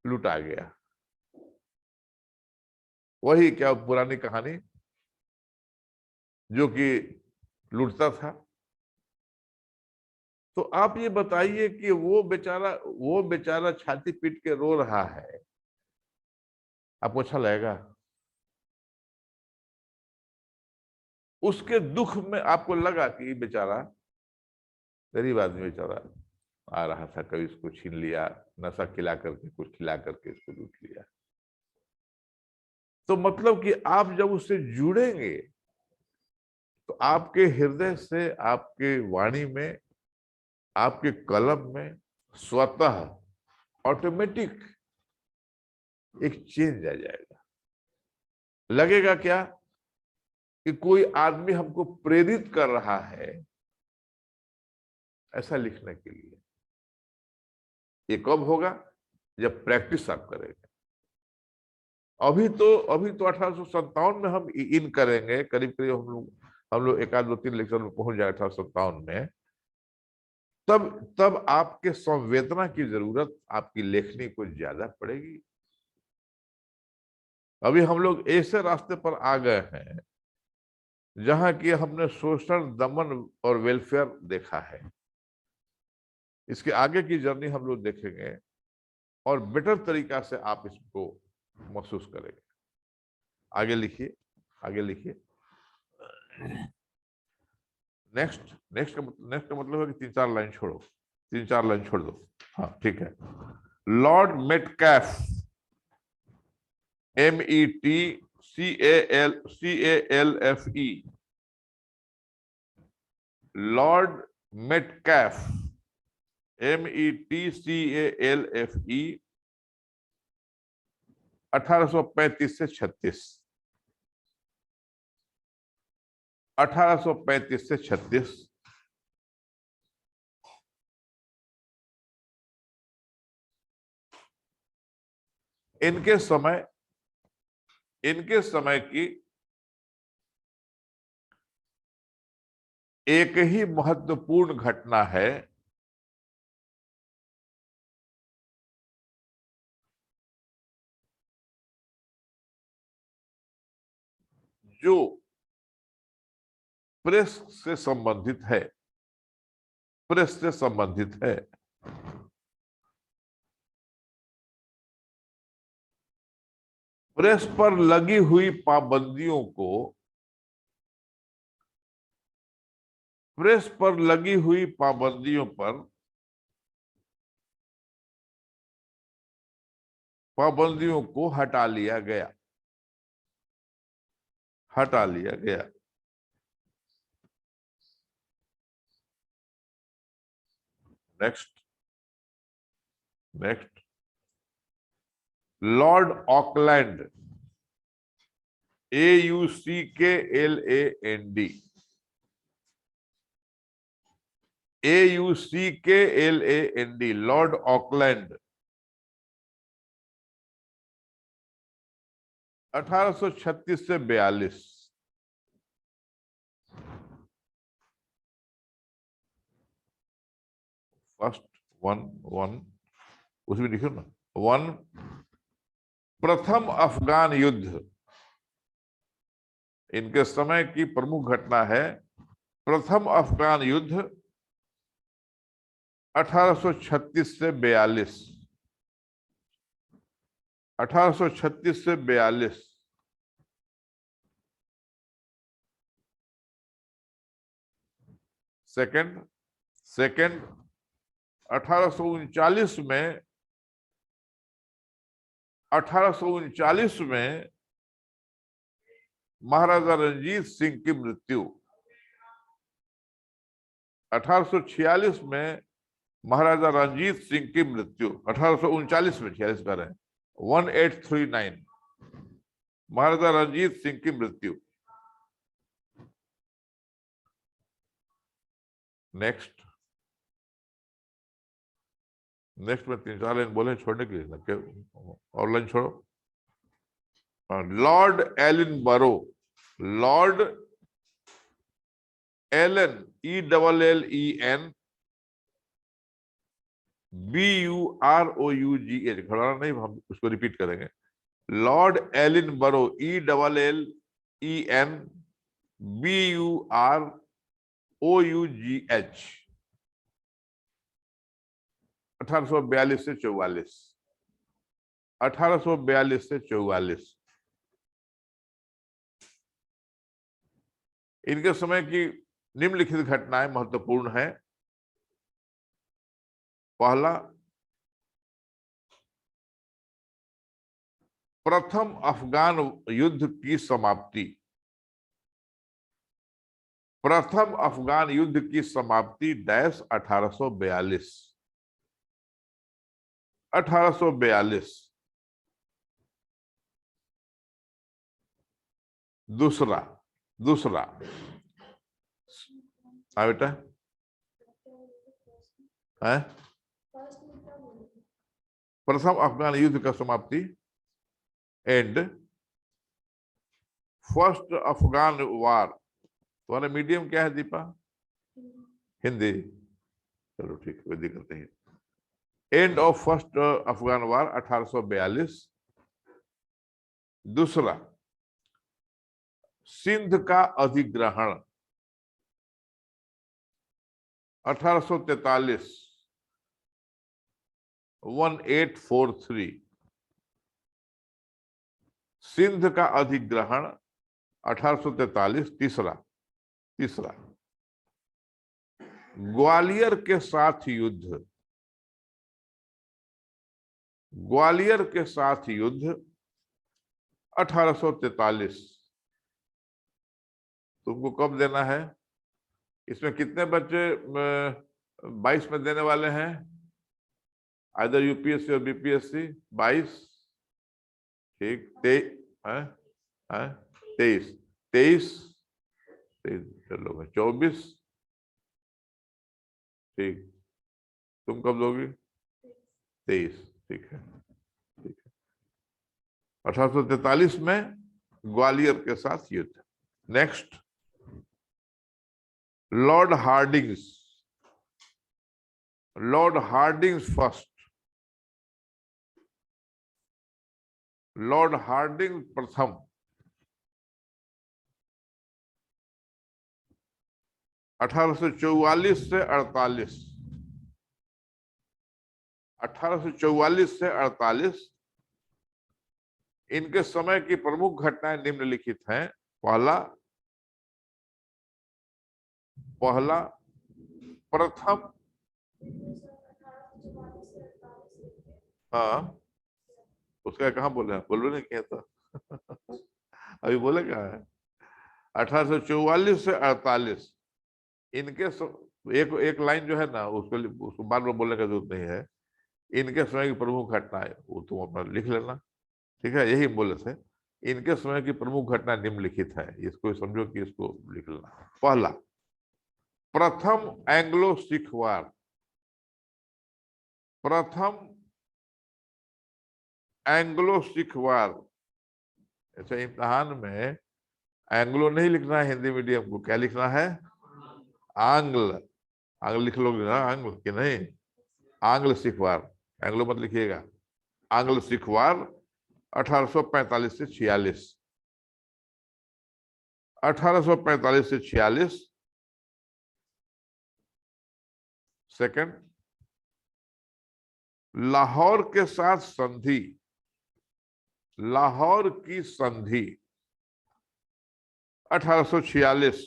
लुटा गया। वही क्या पुरानी कहानी जो कि लूटता था। तो आप ये बताइए कि वो बेचारा छाती पीट के रो रहा है, आपको अच्छा लगेगा? उसके दुख में आपको लगा कि बेचारा गरीब आदमी बेचारा आ रहा था, कभी इसको छीन लिया, नशा खिला करके, कुछ खिला करके इसको लूट लिया। तो मतलब कि आप जब उससे जुड़ेंगे तो आपके हृदय से, आपके वाणी में, आपके कलम में स्वतः ऑटोमेटिक एक चेंज आ जाएगा। लगेगा क्या कि कोई आदमी हमको प्रेरित कर रहा है ऐसा लिखने के लिए। ये कब होगा? जब प्रैक्टिस आप करेंगे। अभी तो 1857 में हम इन करेंगे, करीब करीब हम लोग 1-2-3 लेक्चर में पहुंच जाए 1857 में। तब आपके संवेदना की जरूरत आपकी लेखनी को ज्यादा पड़ेगी। अभी हम लोग ऐसे रास्ते पर आ गए हैं जहां की हमने शोषण, दमन और वेलफेयर देखा है। इसके आगे की जर्नी हम लोग देखेंगे और बेटर तरीका से आप इसको महसूस करेंगे। आगे लिखिए, आगे लिखिए। नेक्स्ट नेक्स्ट का मतलब है कि 3-4 लाइन छोड़ो, 3-4 लाइन छोड़ दो। हाँ ठीक है। लॉर्ड मेटकैफ, METCALFE, लॉर्ड मेटकैफ, METCALFE, 1835 से 36, 1835 से 36। इनके समय की एक ही महत्वपूर्ण घटना है जो प्रेस से संबंधित है, प्रेस से संबंधित है। प्रेस पर लगी हुई पाबंदियों को, प्रेस पर लगी हुई पाबंदियों पर, पाबंदियों को हटा लिया गया, हटा लिया गया। Next, next. Lord Auckland, AUCKLAND, AUCKLAND, Lord Auckland, 1836 से 42। फर्स्ट वन उसमें लिखो ना, 1, प्रथम अफगान युद्ध। इनके समय की प्रमुख घटना है प्रथम अफगान युद्ध 1836 से 42, 1836 से 42। सेकंड, सेकंड 1839 में, 1839 में महाराजा रणजीत सिंह की मृत्यु। 1846 में महाराजा रणजीत सिंह की मृत्यु। 1839 में, 46 कर रहे हैं, 1839 महाराजा रणजीत सिंह की मृत्यु। नेक्स्ट, नेक्स्ट में 3-4 लाइन बोले छोड़ने के लिए, और लाइन छोड़ो। लॉर्ड एलन बरो, लॉर्ड एलन, ELLEN BUROUGH, खड़ा नहीं, हम उसको रिपीट करेंगे। लॉर्ड एलन बरो, ELLEN BUROUGH, 1842 से 44, 1842 से 44। इनके समय की निम्नलिखित घटनाएं महत्वपूर्ण हैं। पहला, प्रथम अफगान युद्ध की समाप्ति। प्रथम अफगान युद्ध की समाप्ति डैश 1842, 1842। दूसरा, दूसरा, हाँ बेटा, है प्रथम अफगान युद्ध का समाप्ति एंड फर्स्ट अफगान वार। तुम्हारा मीडियम क्या है दीपा? हिंदी, चलो ठीक, कोई दिक्कत नहीं। एंड ऑफ फर्स्ट अफगान वार 1842। दूसरा, सिंध का अधिग्रहण 1843, 1843। सिंध का अधिग्रहण 1843। तीसरा, तीसरा, ग्वालियर के साथ युद्ध, ग्वालियर के साथ युद्ध 1843। तुमको कब देना है? इसमें कितने बच्चे 22 में देने वाले हैं? आइदर यूपीएससी और बीपीएससी। 22, ठीक, 23, 23 चलो 24, ठीक। तुम कब दोगी? 23, ठीक है, ठीक है। 1843 में ग्वालियर के साथ युद्ध। Next, Lord Hardings, Lord Hardings first, Lord Harding प्रथम, 1844 से 48, 1844 से 48। इनके समय की प्रमुख घटनाएं निम्नलिखित हैं। पहला, पहला प्रथम, हाँ उसका कहाँ बोले? बोलो नहीं किया था अभी बोले क्या है? 1844 से 48। इनके एक एक लाइन जो है ना, उसको बार बार बोलने का जरूरत नहीं है। इनके समय की प्रमुख घटनाएं वो तुम अपना लिख लेना, ठीक है? यही बोले थे, इनके समय की प्रमुख घटना निम्नलिखित है, इसको समझो कि इसको लिख लेना। पहला, प्रथम एंग्लो सिख वार, प्रथम एंग्लो सिख वार। ऐसे इम्तिहान में एंग्लो नहीं लिखना है हिंदी मीडियम को, क्या लिखना है? आंग्ल। आंग्ल लिख लोगे ना, आंग्ल कि नहीं? आंग्ल सिख वार, एंग्लो मत लिखिएगा। आंग्ल सिख वार 1845 से 46, 1845 से 46। सेकंड, लाहौर के साथ संधि, लाहौर की संधि 1846।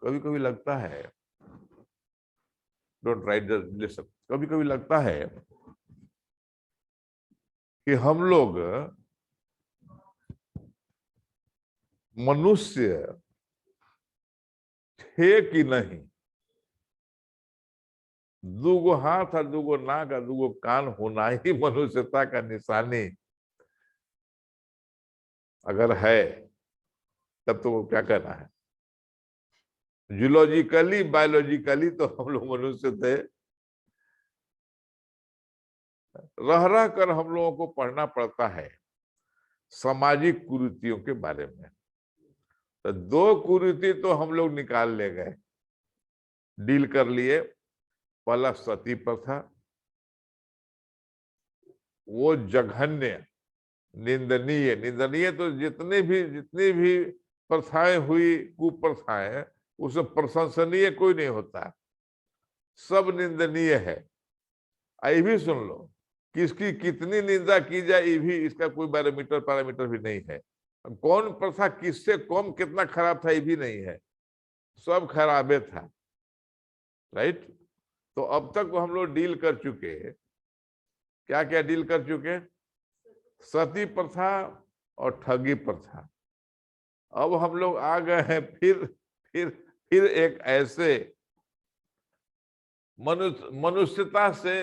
कभी कभी लगता है, डोंट राइट द लिसन, कभी कभी लगता है कि हम लोग मनुष्य थे कि नहीं। दूगो हाथ और दूगो नाक और दूगो कान होना ही मनुष्यता का निशानी अगर है, तब तो वो क्या कहना है। जूलॉजिकली बायोलॉजिकली तो हम लोग मनुष्य थे। रह रह कर हम लोगों को पढ़ना पड़ता है सामाजिक कुरीतियों के बारे में। तो दो कुरीति तो हम लोग निकाल ले गए, डील कर लिए। पहला सती प्रथा, वो जघन्य, निंदनीय। निंदनीय तो जितनी भी प्रथाएं हुई, कुप्रथाएं, उसमें प्रशंसनीय कोई नहीं होता, सब निंदनीय है। ये भी सुन लो, किसकी कितनी निंदा की जाए, ये भी इसका कोई बैरोमीटर पैरामीटर भी नहीं है। कौन प्रथा किससे कौन कितना खराब था ये भी नहीं है, सब खराबे था। राइट। तो अब तक हम लोग डील कर चुके, क्या क्या डील कर चुके? सती प्रथा और ठगी प्रथा। अब हम लोग आ गए हैं फिर एक ऐसे मनुष्यता से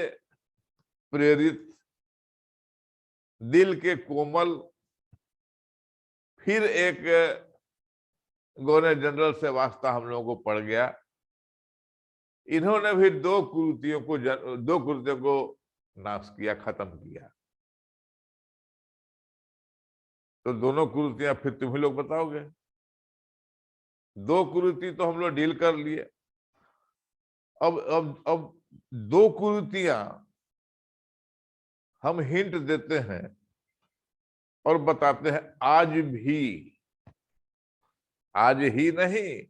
प्रेरित, दिल के कोमल, फिर एक गवर्नर जनरल से वास्ता हम लोगों को पड़ गया। इन्होंने भी दो कुरीतियों को नाश किया, खत्म किया। तो दोनों कुरीतियां फिर तुम ही लोग बताओगे। दो कुरीति तो हम लोग डील कर लिए। अब दो कुरीतियां हम हिंट देते हैं और बताते हैं, आज ही नहीं,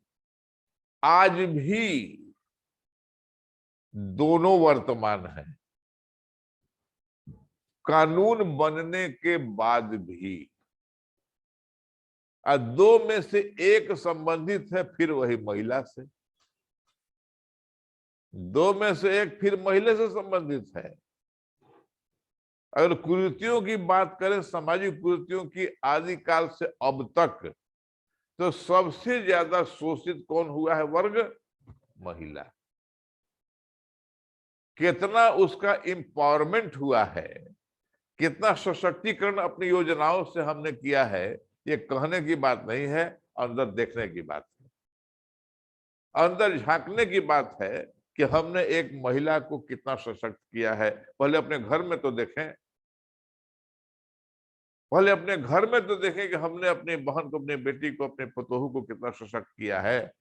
आज भी दोनों वर्तमान है। कानून बनने के बाद भी दो में से एक संबंधित है फिर वही महिला से, दो में से एक फिर महिला से संबंधित है। अगर कुरीतियों की बात करें, सामाजिक कुरीतियों की आदिकाल से अब तक, तो सबसे ज्यादा शोषित कौन हुआ है वर्ग? महिला। कितना उसका एम्पावरमेंट हुआ है, कितना सशक्तिकरण अपनी योजनाओं से हमने किया है, ये कहने की बात नहीं है, अंदर देखने की बात है, अंदर झांकने की बात है कि हमने एक महिला को कितना सशक्त किया है। पहले अपने घर में तो देखें, पहले अपने घर में तो देखें कि हमने अपनी बहन को, अपनी बेटी को, अपने पतोहू को कितना सशक्त किया है।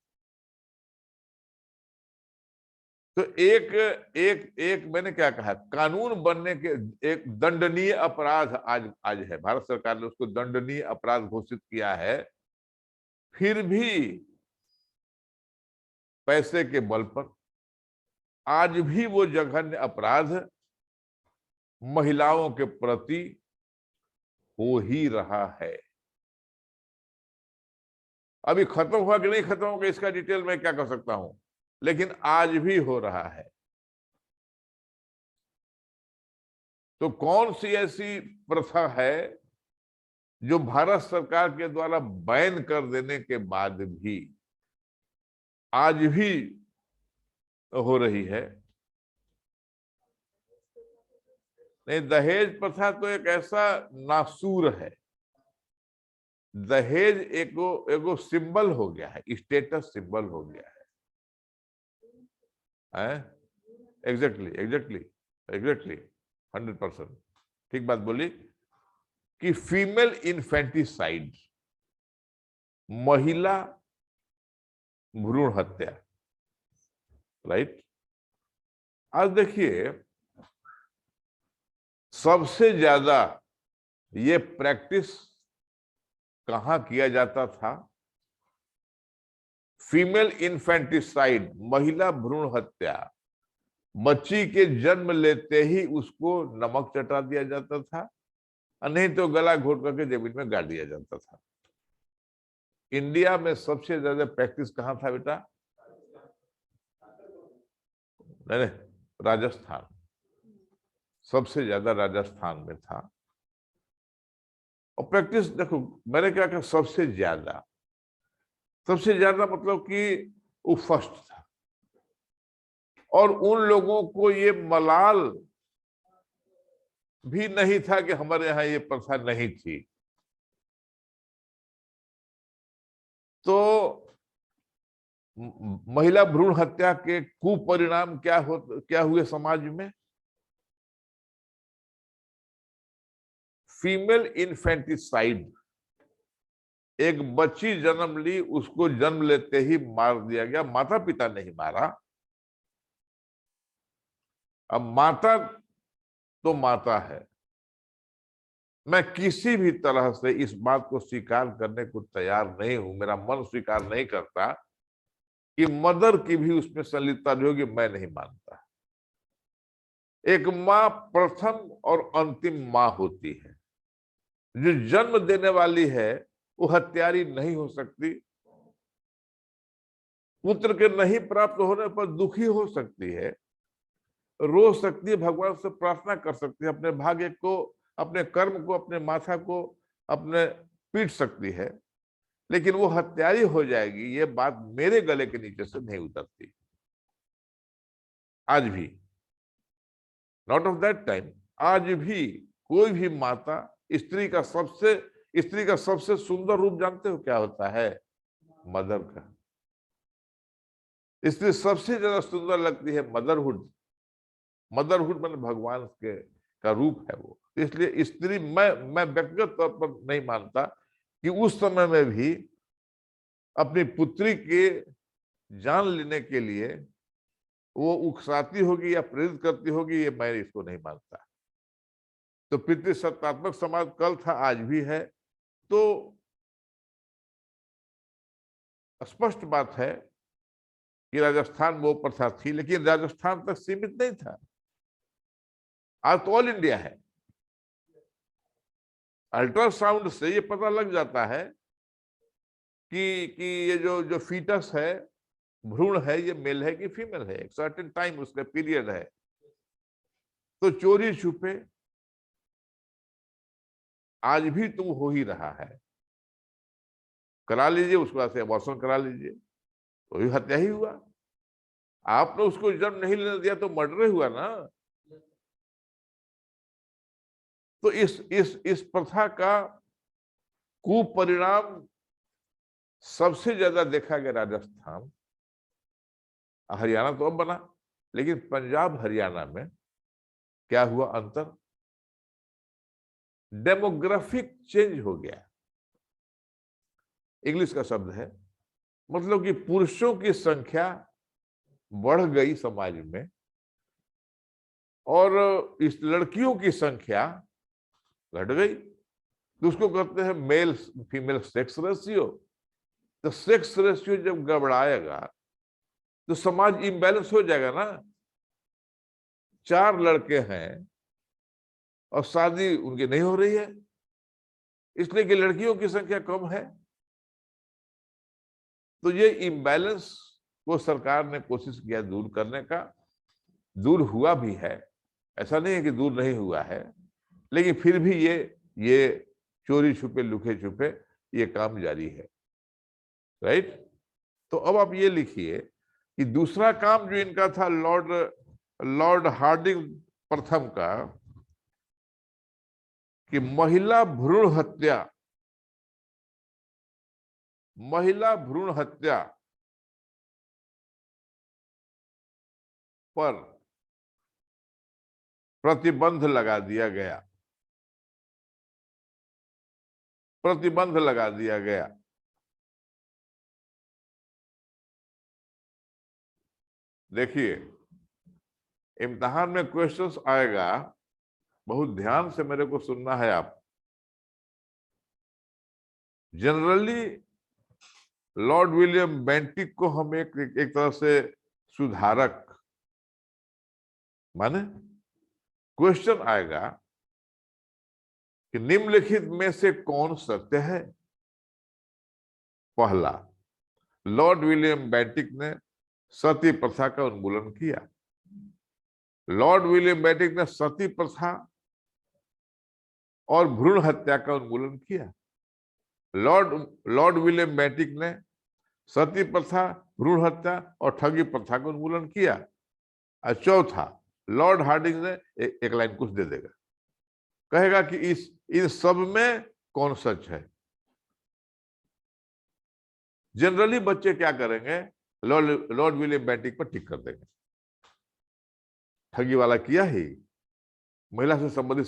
तो एक एक एक मैंने क्या कहा, कानून बनने के, एक दंडनीय अपराध आज आज है, भारत सरकार ने उसको दंडनीय अपराध घोषित किया है। फिर भी पैसे के बल पर आज भी वो जघन्य अपराध महिलाओं के प्रति हो ही रहा है। अभी खत्म हुआ कि नहीं खत्म होगा इसका डिटेल मैं क्या कर सकता हूं, लेकिन आज भी हो रहा है। तो कौन सी ऐसी प्रथा है जो भारत सरकार के द्वारा बैन कर देने के बाद भी आज भी हो रही है? नहीं, दहेज प्रथा तो एक ऐसा नासूर है। दहेज एगो सिंबल हो गया है, स्टेटस सिंबल हो गया है। एग्जैक्टली एग्जैक्टली एग्जैक्टली 100% ठीक बात बोली कि फीमेल इन्फेंटिसाइड, महिला भ्रूण हत्या। राइट। आज देखिए, सबसे ज्यादा ये प्रैक्टिस कहां किया जाता था? फीमेल इन्फेंटिसाइड, महिला भ्रूण हत्या, बच्ची के जन्म लेते ही उसको नमक चटा दिया जाता था, नहीं तो गला घोट करके जमीन में गाड़ दिया जाता था। इंडिया में सबसे ज्यादा प्रैक्टिस कहां था बेटा? नहीं, राजस्थान, सबसे ज्यादा राजस्थान में था। और प्रैक्टिस देखो, मैंने क्या कहा, सबसे ज्यादा मतलब कि वो फर्स्ट था। और उन लोगों को ये मलाल भी नहीं था कि हमारे यहां ये प्रथा नहीं थी। तो महिला भ्रूण हत्या के कुपरिणाम क्या हुए समाज में? फीमेल इन्फेंटिसाइड, एक बच्ची जन्म ली, उसको जन्म लेते ही मार दिया गया। माता पिता नहीं मारा। अब माता तो माता है। मैं किसी भी तरह से इस बात को स्वीकार करने को तैयार नहीं हूं, मेरा मन स्वीकार नहीं करता कि मदर की भी उसमें संलिप्तता नहीं होगी, मैं नहीं मानता। एक मां प्रथम और अंतिम मां होती है। जो जन्म देने वाली है वो हत्यारी नहीं हो सकती। पुत्र के नहीं प्राप्त होने पर दुखी हो सकती है, रो सकती है, भगवान से प्रार्थना कर सकती है, अपने भाग्य को, अपने कर्म को, अपने माथा को अपने पीट सकती है, लेकिन वो हत्यारी हो जाएगी, ये बात मेरे गले के नीचे से नहीं उतरती आज भी। नॉट ऑफ दैट टाइम, आज भी कोई भी माता, स्त्री का सबसे सुंदर रूप जानते हो क्या होता है? मदर का। स्त्री सबसे ज्यादा सुंदर लगती है मदरहुड। मदरहुड मैंने भगवान के का रूप है वो। इसलिए स्त्री, मैं व्यक्तिगत तौर पर नहीं मानता कि उस समय में भी अपनी पुत्री के जान लेने के लिए वो उकसाती होगी या प्रेरित करती होगी, ये मैं इसको नहीं मानता। तो पितृसत्तात्मक समाज कल था, आज भी है। तो स्पष्ट बात है कि राजस्थान में वो प्रथा थी, लेकिन राजस्थान तक सीमित नहीं था। आज तो ऑल इंडिया है। अल्ट्रासाउंड से ये पता लग जाता है कि ये जो फीटस है, भ्रूण है, ये मेल है कि फीमेल है। एक सर्टेन टाइम उसका पीरियड है। तो चोरी छुपे आज भी तो हो ही रहा है। करा लीजिए, उसके बाद से अबॉर्शन करा लीजिए, तो भी हत्या ही हुआ। आपने उसको जन्म नहीं लेने दिया तो मर्डर हुआ ना। तो इस प्रथा का कुपरिणाम सबसे ज्यादा देखा गया राजस्थान। हरियाणा तो अब बना, लेकिन पंजाब हरियाणा में क्या हुआ अंतर? डेमोग्राफिक चेंज हो गया। इंग्लिश का शब्द है, मतलब कि पुरुषों की संख्या बढ़ गई समाज में और इस लड़कियों की संख्या घट गई। तो उसको कहते हैं मेल फीमेल सेक्स रेशियो। तो सेक्स रेशियो जब गड़बड़ाएगा तो समाज इम्बैलेंस हो जाएगा ना। 4 लड़के हैं और शादी उनकी नहीं हो रही है, इसलिए कि लड़कियों की संख्या कम है। तो ये इम्बैलेंस को सरकार ने कोशिश किया दूर करने का। दूर हुआ भी है, ऐसा नहीं है कि दूर नहीं हुआ है, लेकिन फिर भी ये चोरी छुपे लुके छुपे ये काम जारी है। राइट। तो अब आप ये लिखिए कि दूसरा काम जो इनका था लॉर्ड हार्डिंग प्रथम का, कि महिला भ्रूण हत्या पर प्रतिबंध लगा दिया गया। प्रतिबंध लगा दिया गया। देखिए, इम्तिहान में क्वेश्चंस आएगा, बहुत ध्यान से मेरे को सुनना है आप। जनरली लॉर्ड विलियम बेंटिक को हम एक तरह से सुधारक माने। क्वेश्चन आएगा कि निम्नलिखित में से कौन सत्य है। पहला, लॉर्ड विलियम बेंटिक ने सती प्रथा का उन्मूलन किया। लॉर्ड विलियम बेंटिक ने सती प्रथा और भ्रूण हत्या का उन्मूलन किया। लॉर्ड विलियम बेंटिक ने सती प्रथा, भ्रूण हत्या और ठगी प्रथा का उन्मूलन किया। और चौथा, लॉर्ड हार्डिंग ने एक लाइन कुछ दे देगा, कहेगा कि इन सब में कौन सच है। जनरली बच्चे क्या करेंगे, लॉर्ड विलियम बेंटिक पर टिक कर देंगे। ठगी वाला किया ही, महिला से संबंधित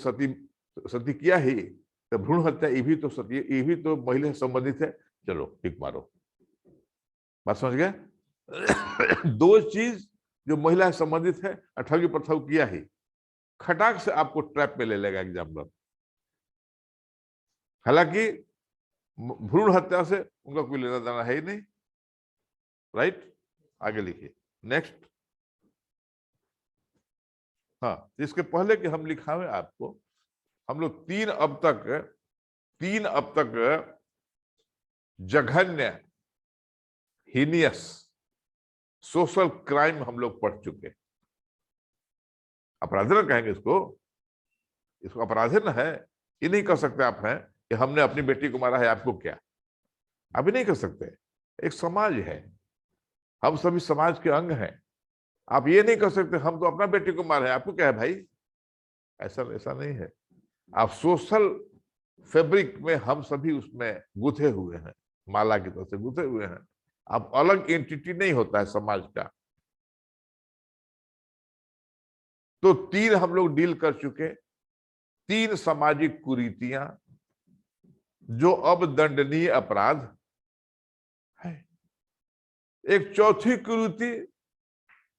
सती किया ही, तो भ्रूण हत्या ये भी तो सती, ये भी तो महिला से संबंधित है, चलो टिक मारो। बात समझ गए। दो चीज जो महिला से संबंधित है और ठगी प्रथा किया ही, खटाक से आपको ट्रैप में ले लेगा एग्जामिनर। हालांकि भ्रूण हत्या से उनका कोई लेना देना है ही नहीं, राइट। आगे लिखिए नेक्स्ट। हाँ, इसके पहले कि हम लिखावे आपको, हम लोग तीन अब तक जघन्य हीनियस सोशल क्राइम हम लोग पढ़ चुके। अपराध न कहेंगे इसको अपराध न है। ये नहीं कर सकते आप हैं कि हमने अपनी बेटी को मारा है, आपको क्या। अभी नहीं कर सकते। एक समाज है, हम सभी समाज के अंग हैं। आप ये नहीं कर सकते हम तो अपना बेटी को मारे, आपको क्या है भाई। ऐसा नहीं है। आप सोशल फैब्रिक में हम सभी उसमें गुथे हुए हैं, माला की तरह से गुथे हुए हैं। आप अलग एंटिटी नहीं होता है समाज का। तो तीन हम लोग डील कर चुके, तीन सामाजिक कुरीतियां जो अब दंडनीय अपराध है। एक चौथी कुरीति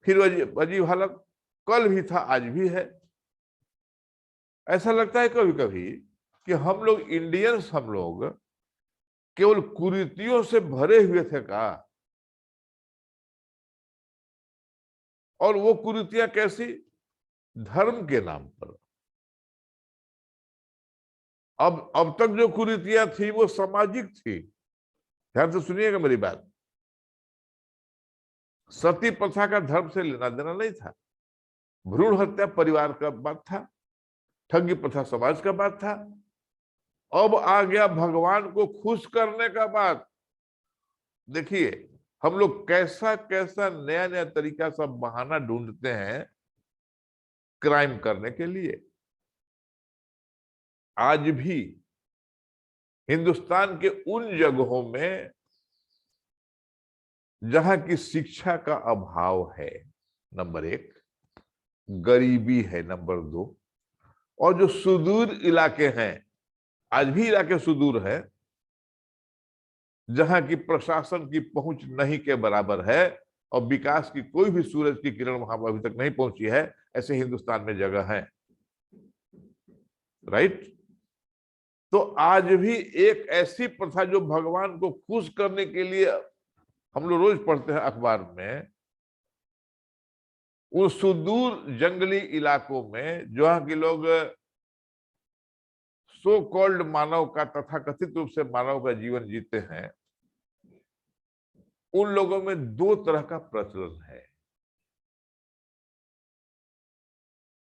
फिर अजीब हालत, कल भी था आज भी है। ऐसा लगता है कभी कभी कि हम लोग इंडियंस, हम लोग केवल कुरीतियों से भरे हुए थे का। और वो कुरीतियां कैसी, धर्म के नाम पर। अब तक जो कुरीतियां थी वो सामाजिक थी। ध्यान से सुनिएगा मेरी बात। सती प्रथा का धर्म से लेना देना नहीं था। भ्रूण हत्या परिवार का बात था। ठगी प्रथा समाज का बात था। अब आ गया भगवान को खुश करने का बात। देखिए हम लोग कैसा कैसा नया नया तरीका सब बहाना ढूंढते हैं क्राइम करने के लिए। आज भी हिंदुस्तान के उन जगहों में जहां की शिक्षा का अभाव है, नंबर एक, गरीबी है नंबर दो, और जो सुदूर इलाके हैं, आज भी इलाके सुदूर है जहां की प्रशासन की पहुंच नहीं के बराबर है और विकास की कोई भी सूरज की किरण वहां पर अभी तक नहीं पहुंची है, ऐसे हिंदुस्तान में जगह है, राइट। तो आज भी एक ऐसी प्रथा जो भगवान को खुश करने के लिए हम लोग रोज पढ़ते हैं अखबार में, उन सुदूर जंगली इलाकों में जहां के लोग सो कॉल्ड मानव का, तथाकथित रूप से मानव का जीवन जीते हैं, उन लोगों में दो तरह का प्रचलन है।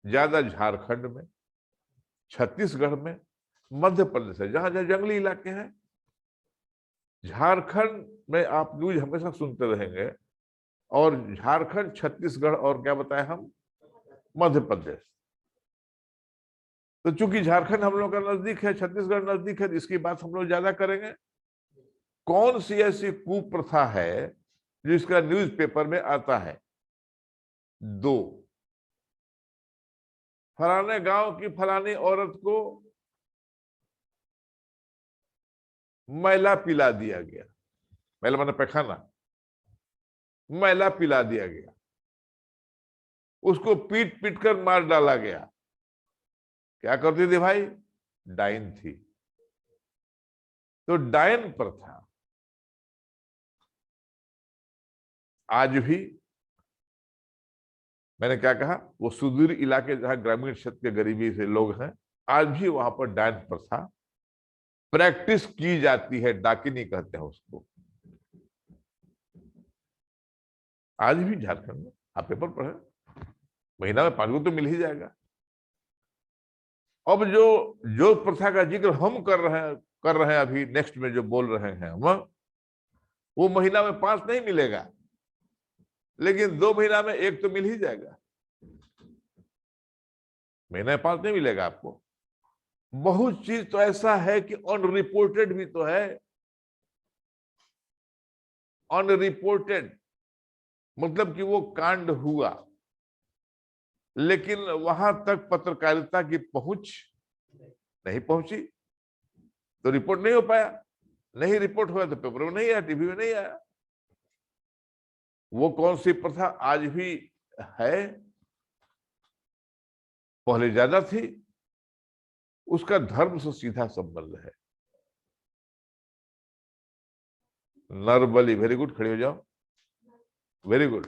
ज्यादा झारखंड में, छत्तीसगढ़ में, मध्य प्रदेश है, जहां जहां जंगली इलाके हैं। झारखंड में आप न्यूज हमेशा सुनते रहेंगे, और झारखंड, छत्तीसगढ़ और क्या बताए हम, मध्य प्रदेश। तो चूंकि झारखंड हम लोग का नजदीक है, छत्तीसगढ़ नजदीक है, इसकी बात हम लोग ज्यादा करेंगे। कौन सी ऐसी कुप्रथा है जिसका न्यूज़पेपर में आता है? दो, फलाने गांव की फलानी औरत को मैला पिला दिया गया। मैला माने पैखाना, मैला पिला दिया गया, उसको पीट पीट कर मार डाला गया। क्या करती थी भाई? डाइन थी। तो डायन प्रथा आज भी मैंने क्या कहा, वो सुदूर इलाके जहां ग्रामीण क्षेत्र के गरीबी से लोग हैं, आज भी वहां पर डांस प्रथा प्रैक्टिस की जाती है। डाकिनी कहते हैं उसको, आज भी झारखंड में। आप पेपर पढ़े, महीना में 5 को तो मिल ही जाएगा। अब जो जो प्रथा का जिक्र हम कर रहे हैं अभी नेक्स्ट में जो बोल रहे हैं हम, वो महीना में 5 नहीं मिलेगा, लेकिन 2 महीना में 1 तो मिल ही जाएगा। महीने में 5 नहीं मिलेगा आपको। बहुत चीज तो ऐसा है कि अनरिपोर्टेड भी तो है। अनरिपोर्टेड मतलब कि वो कांड हुआ, लेकिन वहां तक पत्रकारिता की पहुंच नहीं पहुंची, तो रिपोर्ट नहीं हो पाया। नहीं रिपोर्ट हुआ तो पेपर में नहीं आया, टीवी में नहीं आया। वो कौन सी प्रथा आज भी है, पहले ज्यादा थी, उसका धर्म से सीधा संबंध है। नरबली, वेरी गुड, खड़े हो जाओ, वेरी गुड,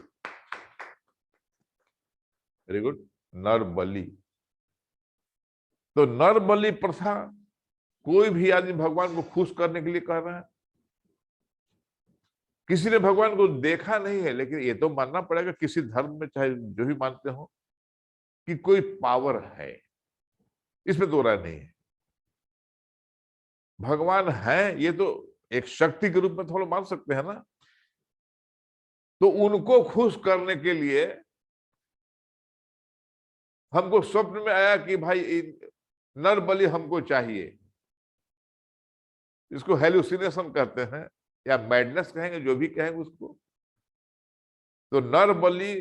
वेरी गुड। नरबली, तो नरबली प्रथा कोई भी आदमी भगवान को खुश करने के लिए कर रहा है। किसी ने भगवान को देखा नहीं है, लेकिन ये तो मानना पड़ेगा किसी धर्म में, चाहे जो भी मानते हो, कि कोई पावर है, इसमें दो राय नहीं है। भगवान है, ये तो एक शक्ति के रूप में थोड़ा मान सकते हैं ना। तो उनको खुश करने के लिए हमको स्वप्न में आया कि भाई नर बलि हमको चाहिए। इसको हेलुसिनेशन कहते हैं, या मैडनेस कहेंगे, जो भी कहेंगे उसको। तो नर बलि,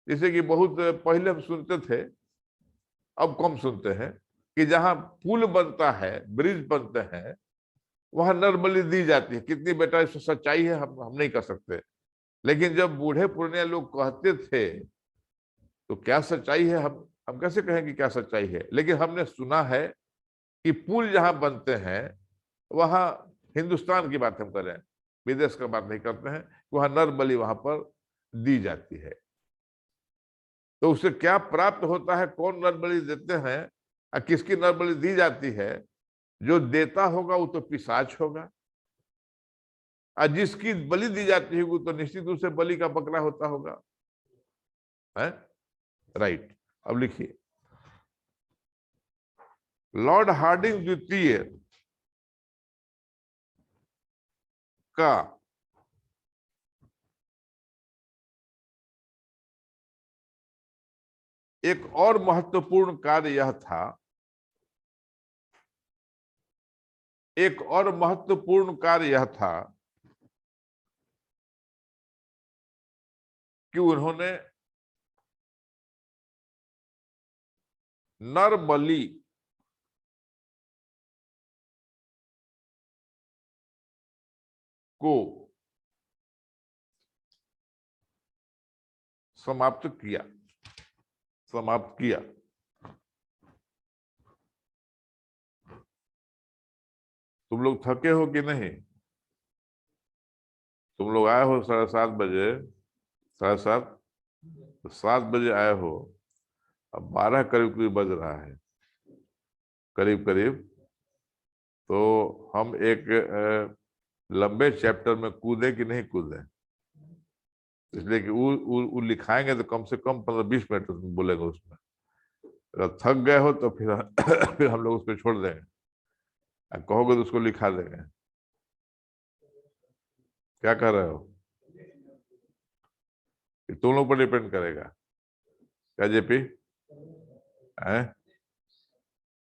जैसे कि बहुत पहले हम सुनते थे, अब कम सुनते हैं, कि जहां पुल बनता है, ब्रिज बनते हैं, वहां नर बलि दी जाती है। कितनी बेटा इसमें सच्चाई है हम नहीं कर सकते, लेकिन जब बूढ़े पुराने लोग कहते थे तो क्या सच्चाई है, हम कैसे कहें कि क्या सच्चाई है। लेकिन हमने सुना है कि पुल जहां बनते हैं वहां, हिंदुस्तान की बात हम कर रहे हैं, विदेश का बात नहीं करते हैं, वहां नर बलि वहां पर दी जाती है। तो उससे क्या प्राप्त होता है, कौन नर बलि देते हैं और किसकी नर बलि दी जाती है? जो देता होगा वो तो पिशाच होगा, और जिसकी बलि दी जाती है वो तो निश्चित रूप से बलि का बकरा होता होगा, है राइट। अब लिखिए, लॉर्ड हार्डिंग द्वितीय का एक और महत्वपूर्ण कार्य यह था, एक और महत्वपूर्ण कार्य यह था कि उन्होंने नर बलि को समाप्त किया, समाप्त किया। तुम लोग थके हो कि नहीं? तुम लोग आए हो 7:30 बजे, 7:30, 7 बजे आए हो, अब 12 करीब करीब बज रहा है, करीब करीब। तो हम एक लंबे चैप्टर में कूदे कि नहीं कूदे? इसलिए कि वो लिखाएंगे तो कम से कम 15-20 मिनट बोलेंगे उसमें। अगर थक गए हो तो फिर फिर हम लोग उसको छोड़ देंगे, कहोगे तो उसको लिखा देंगे। क्या कर रहे हो? तुम लोग पर डिपेंड करेगा। क्या जेपी है?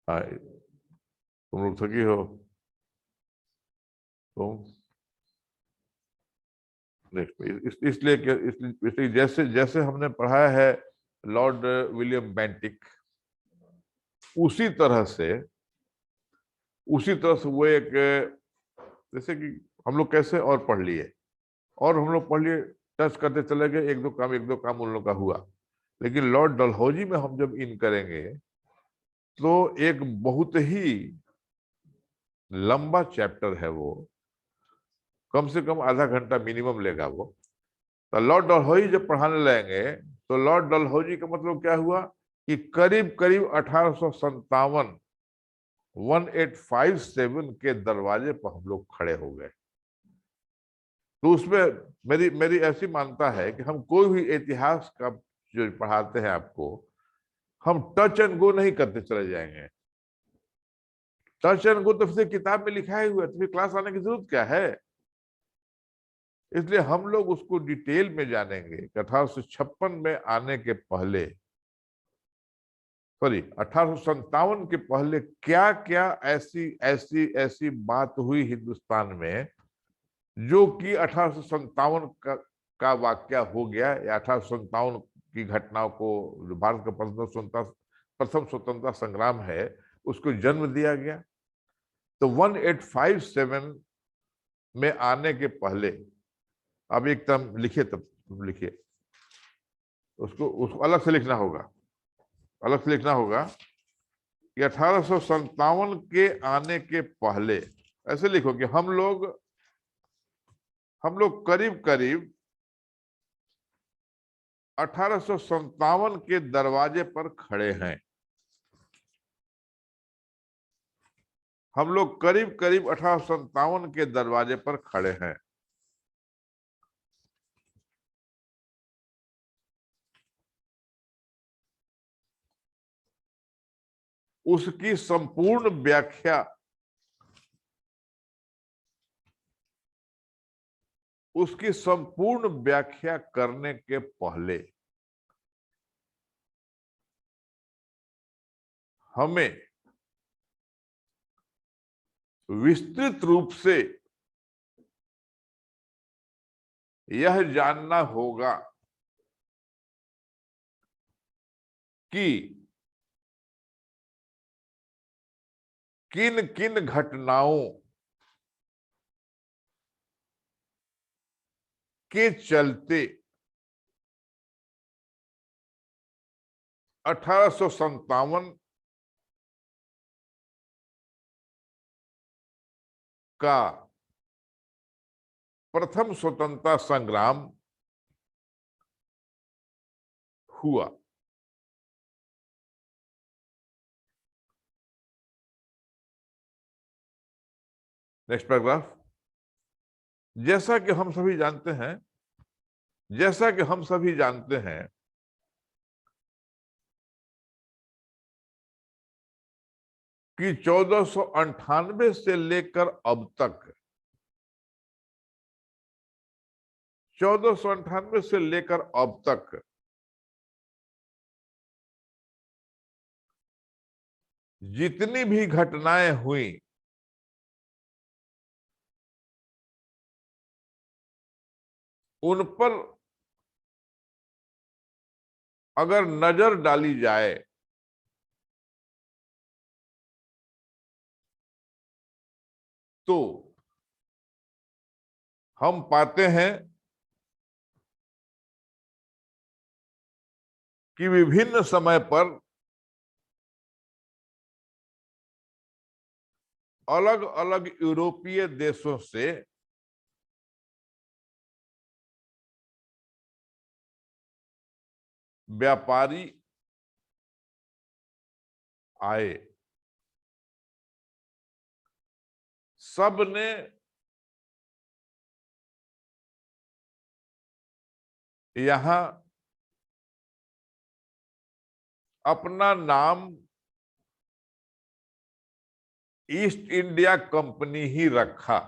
हाँ, तुम लोग थकी हो तुम, इसलिए जैसे जैसे हमने पढ़ा है लॉर्ड विलियम बेंटिक, उसी तरह से वो एक, जैसे कि हम लोग कैसे और पढ़ लिए, और हम लोग पढ़ लिए, टच करते चले गए, एक दो काम उन लोग का हुआ। लेकिन लॉर्ड डलहौजी में हम जब इन करेंगे तो एक बहुत ही लंबा चैप्टर है वो, कम से कम आधा घंटा मिनिमम लेगा वो। तो लॉर्ड डलहौजी जब पढ़ाने लगेंगे तो लॉर्ड डलहौजी का मतलब क्या हुआ कि करीब करीब 1857 1857 के दरवाजे पर हम लोग खड़े हो गए। तो उसमें मेरी मेरी ऐसी मान्यता है कि हम कोई भी इतिहास का जो पढ़ाते हैं आपको, हम टच एंड गो नहीं करते चले जाएंगे। टच एंड गो तो फिर किताब में लिखा ही हुआ है, तो फिर क्लास आने की जरूरत क्या है। इसलिए हम लोग उसको डिटेल में जानेंगे कि 1856 में आने के पहले, सॉरी 1857 के पहले क्या क्या ऐसी ऐसी ऐसी बात हुई हिंदुस्तान में जो कि 1857 का वाकया हो गया, या 1857 की घटनाओं को, जो भारत का प्रथम स्वतंत्रता संग्राम है, उसको जन्म दिया गया। तो 1857 में आने के पहले, अब एक टर्म लिखिए, तब लिखिए उसको अलग से लिखना होगा, अलग से लिखना होगा कि 1857 के आने के पहले, ऐसे लिखो कि हम लोग करीब करीब 1857 के दरवाजे पर खड़े हैं। हम लोग करीब करीब 1857 के दरवाजे पर खड़े हैं। उसकी संपूर्ण व्याख्या, उसकी संपूर्ण व्याख्या करने के पहले हमें विस्तृत रूप से यह जानना होगा कि किन किन घटनाओं के चलते 1857 का प्रथम स्वतंत्रता संग्राम हुआ। Next paragraph. जैसा कि हम सभी जानते हैं, जैसा कि हम सभी जानते हैं कि 1498 से लेकर अब तक, 1498 से लेकर अब तक जितनी भी घटनाएं हुई, उन पर अगर नजर डाली जाए तो हम पाते हैं कि विभिन्न समय पर अलग अलग यूरोपीय देशों से व्यापारी आए। सब ने यहां अपना नाम ईस्ट इंडिया कंपनी ही रखा।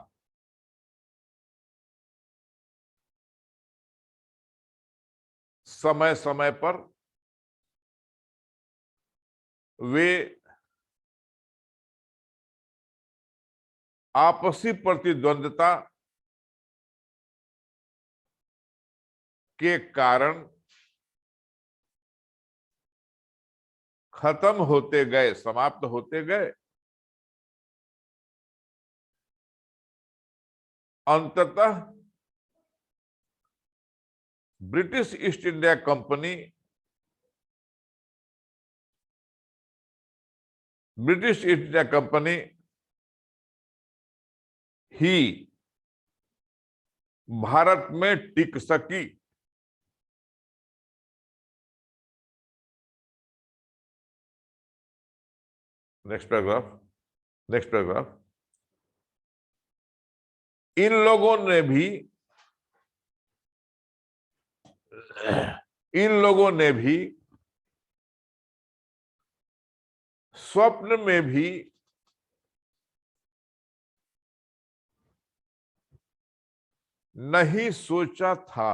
समय समय पर वे आपसी प्रतिद्वंद्विता के कारण खत्म होते गए, समाप्त होते गए। अंततः British East India Company, British East India Company ही भारत में टिक सकी। Next paragraph, next paragraph. इन लोगों ने भी, इन लोगों ने भी स्वप्न में भी नहीं सोचा था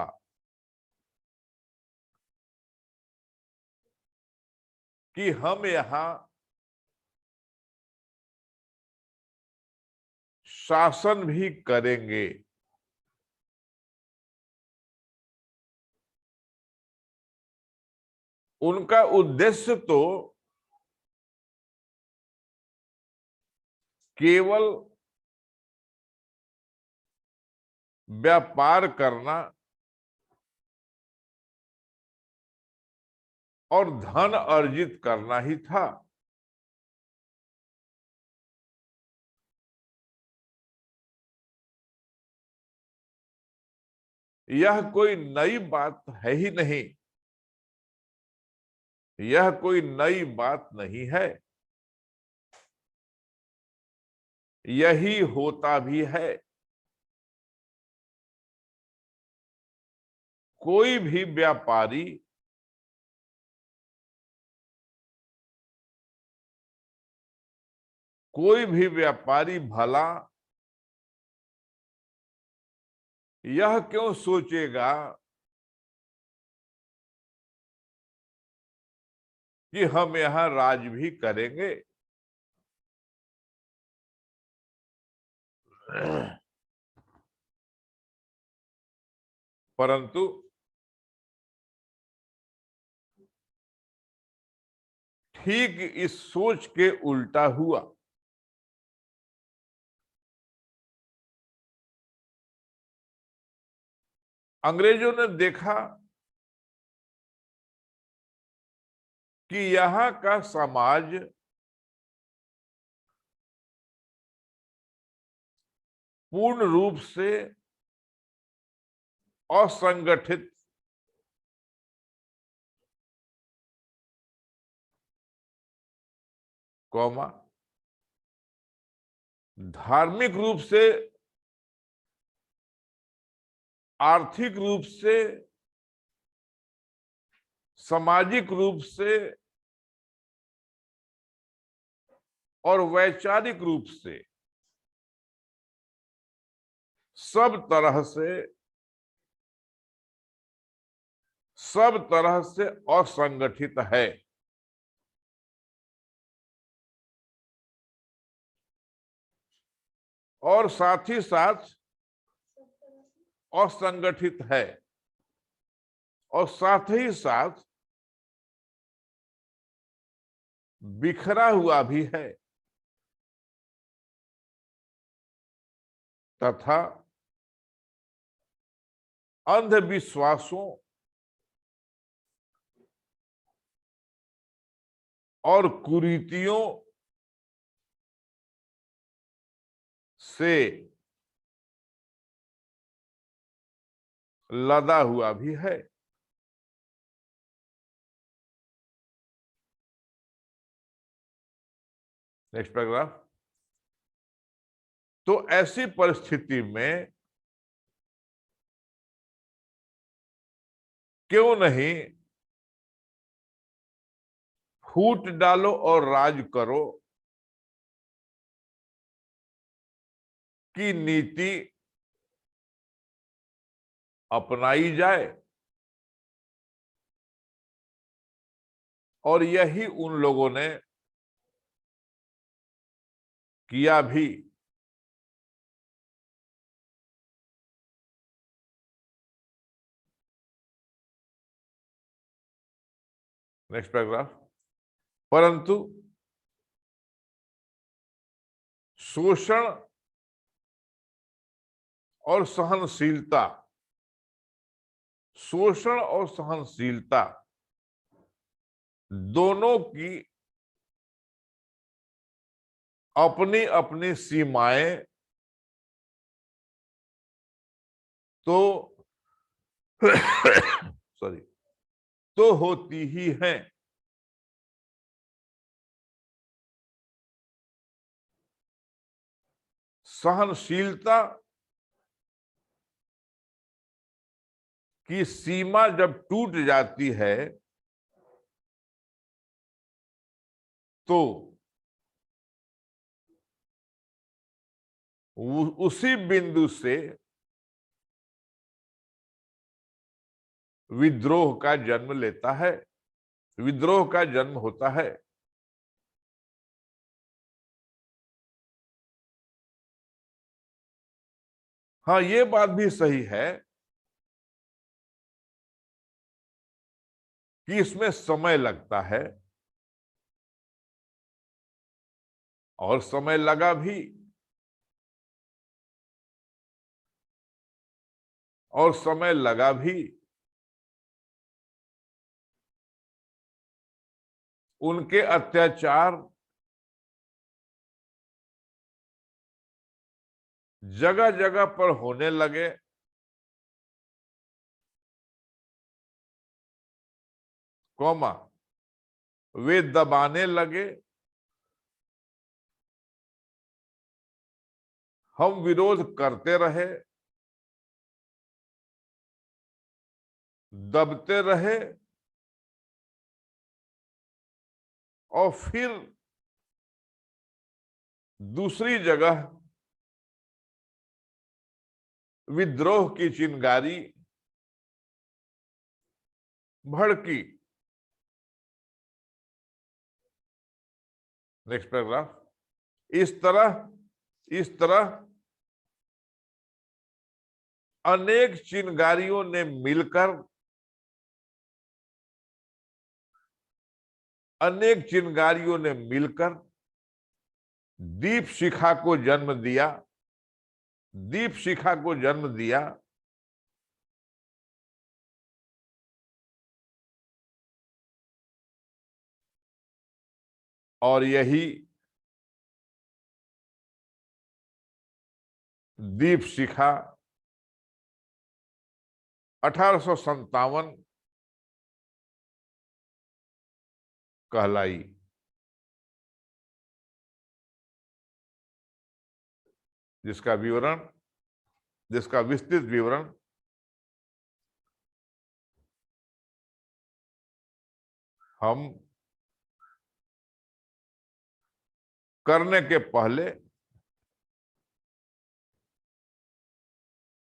कि हम यहां शासन भी करेंगे। उनका उद्देश्य तो केवल व्यापार करना और धन अर्जित करना ही था। यह कोई नई बात है ही नहीं, यह कोई नई बात नहीं है, यही होता भी है। कोई भी व्यापारी भला यह क्यों सोचेगा कि हम यहां राज भी करेंगे। परंतु ठीक इस सोच के उल्टा हुआ। अंग्रेजों ने देखा कि यहां का समाज पूर्ण रूप से असंगठित, कौमा धार्मिक रूप से, आर्थिक रूप से, सामाजिक रूप से और वैचारिक रूप से सब तरह से असंगठित है। और साथ ही साथ असंगठित है, और साथ ही साथ बिखरा हुआ भी है, तथा अंधविश्वासों और कुरीतियों से लदा हुआ भी है। Next paragraph. तो ऐसी परिस्थिति में क्यों नहीं फूट डालो और राज करो की नीति अपनाई जाए। और यही उन लोगों ने किया भी। Next paragraph. परंतु शोषण और सहनशीलता, शोषण और सहनशीलता दोनों की अपनी अपनी सीमाएं तो सॉरी तो होती ही हैं। सहनशीलता की सीमा जब टूट जाती है तो उसी बिंदु से विद्रोह का जन्म लेता है, विद्रोह का जन्म होता है। हाँ, ये बात भी सही है कि इसमें समय लगता है, और समय लगा भी, और समय लगा भी। उनके अत्याचार जगह जगह पर होने लगे, कौमा वे दबाने लगे। हम विरोध करते रहे, दबते रहे, और फिर दूसरी जगह विद्रोह की चिंगारी भड़की। Next paragraph. इस तरह अनेक चिंगारियों ने मिलकर, अनेक चिंगारियों ने मिलकर दीप शिखा को जन्म दिया, दीप शिखा को जन्म दिया। और यही दीप शिखा 1857 कहलाई, जिसका विस्तृत विवरण हम करने के पहले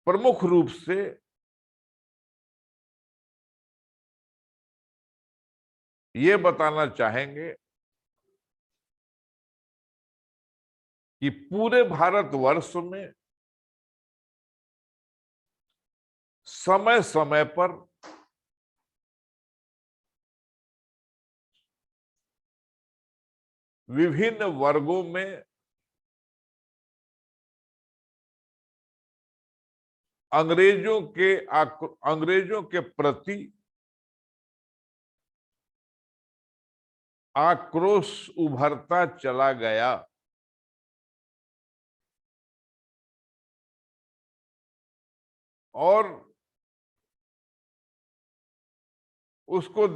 प्रमुख रूप से ये बताना चाहेंगे कि पूरे भारतवर्ष में समय समय पर विभिन्न वर्गों में अंग्रेजों के प्रति आक्रोश उभरता चला गया, और उनको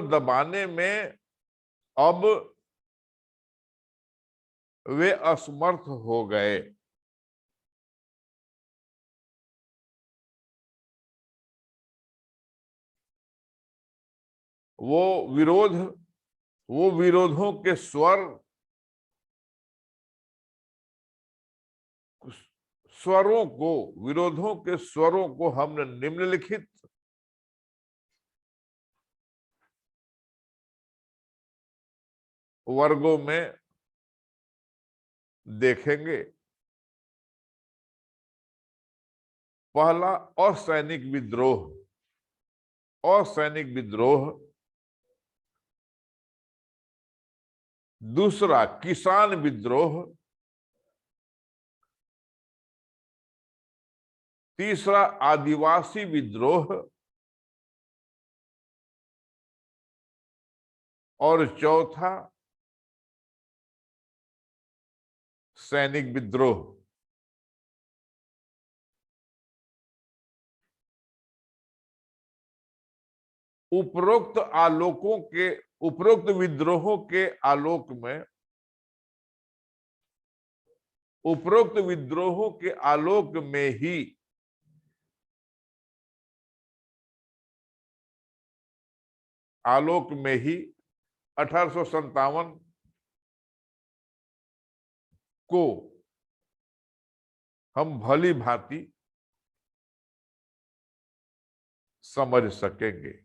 दबाने में अब वे असमर्थ हो गए। वो विरोधों के स्वरों को हमने निम्नलिखित वर्गों में देखेंगे। पहला, असैनिक विद्रोह। दूसरा, किसान विद्रोह। तीसरा, आदिवासी विद्रोह। और चौथा, सैनिक विद्रोह। उपरोक्त आलोकों के, उपरोक्त विद्रोहों के आलोक में, उपरोक्त विद्रोहों के आलोक में ही आलोक में ही 1857 को हम भली भांति समझ सकेंगे।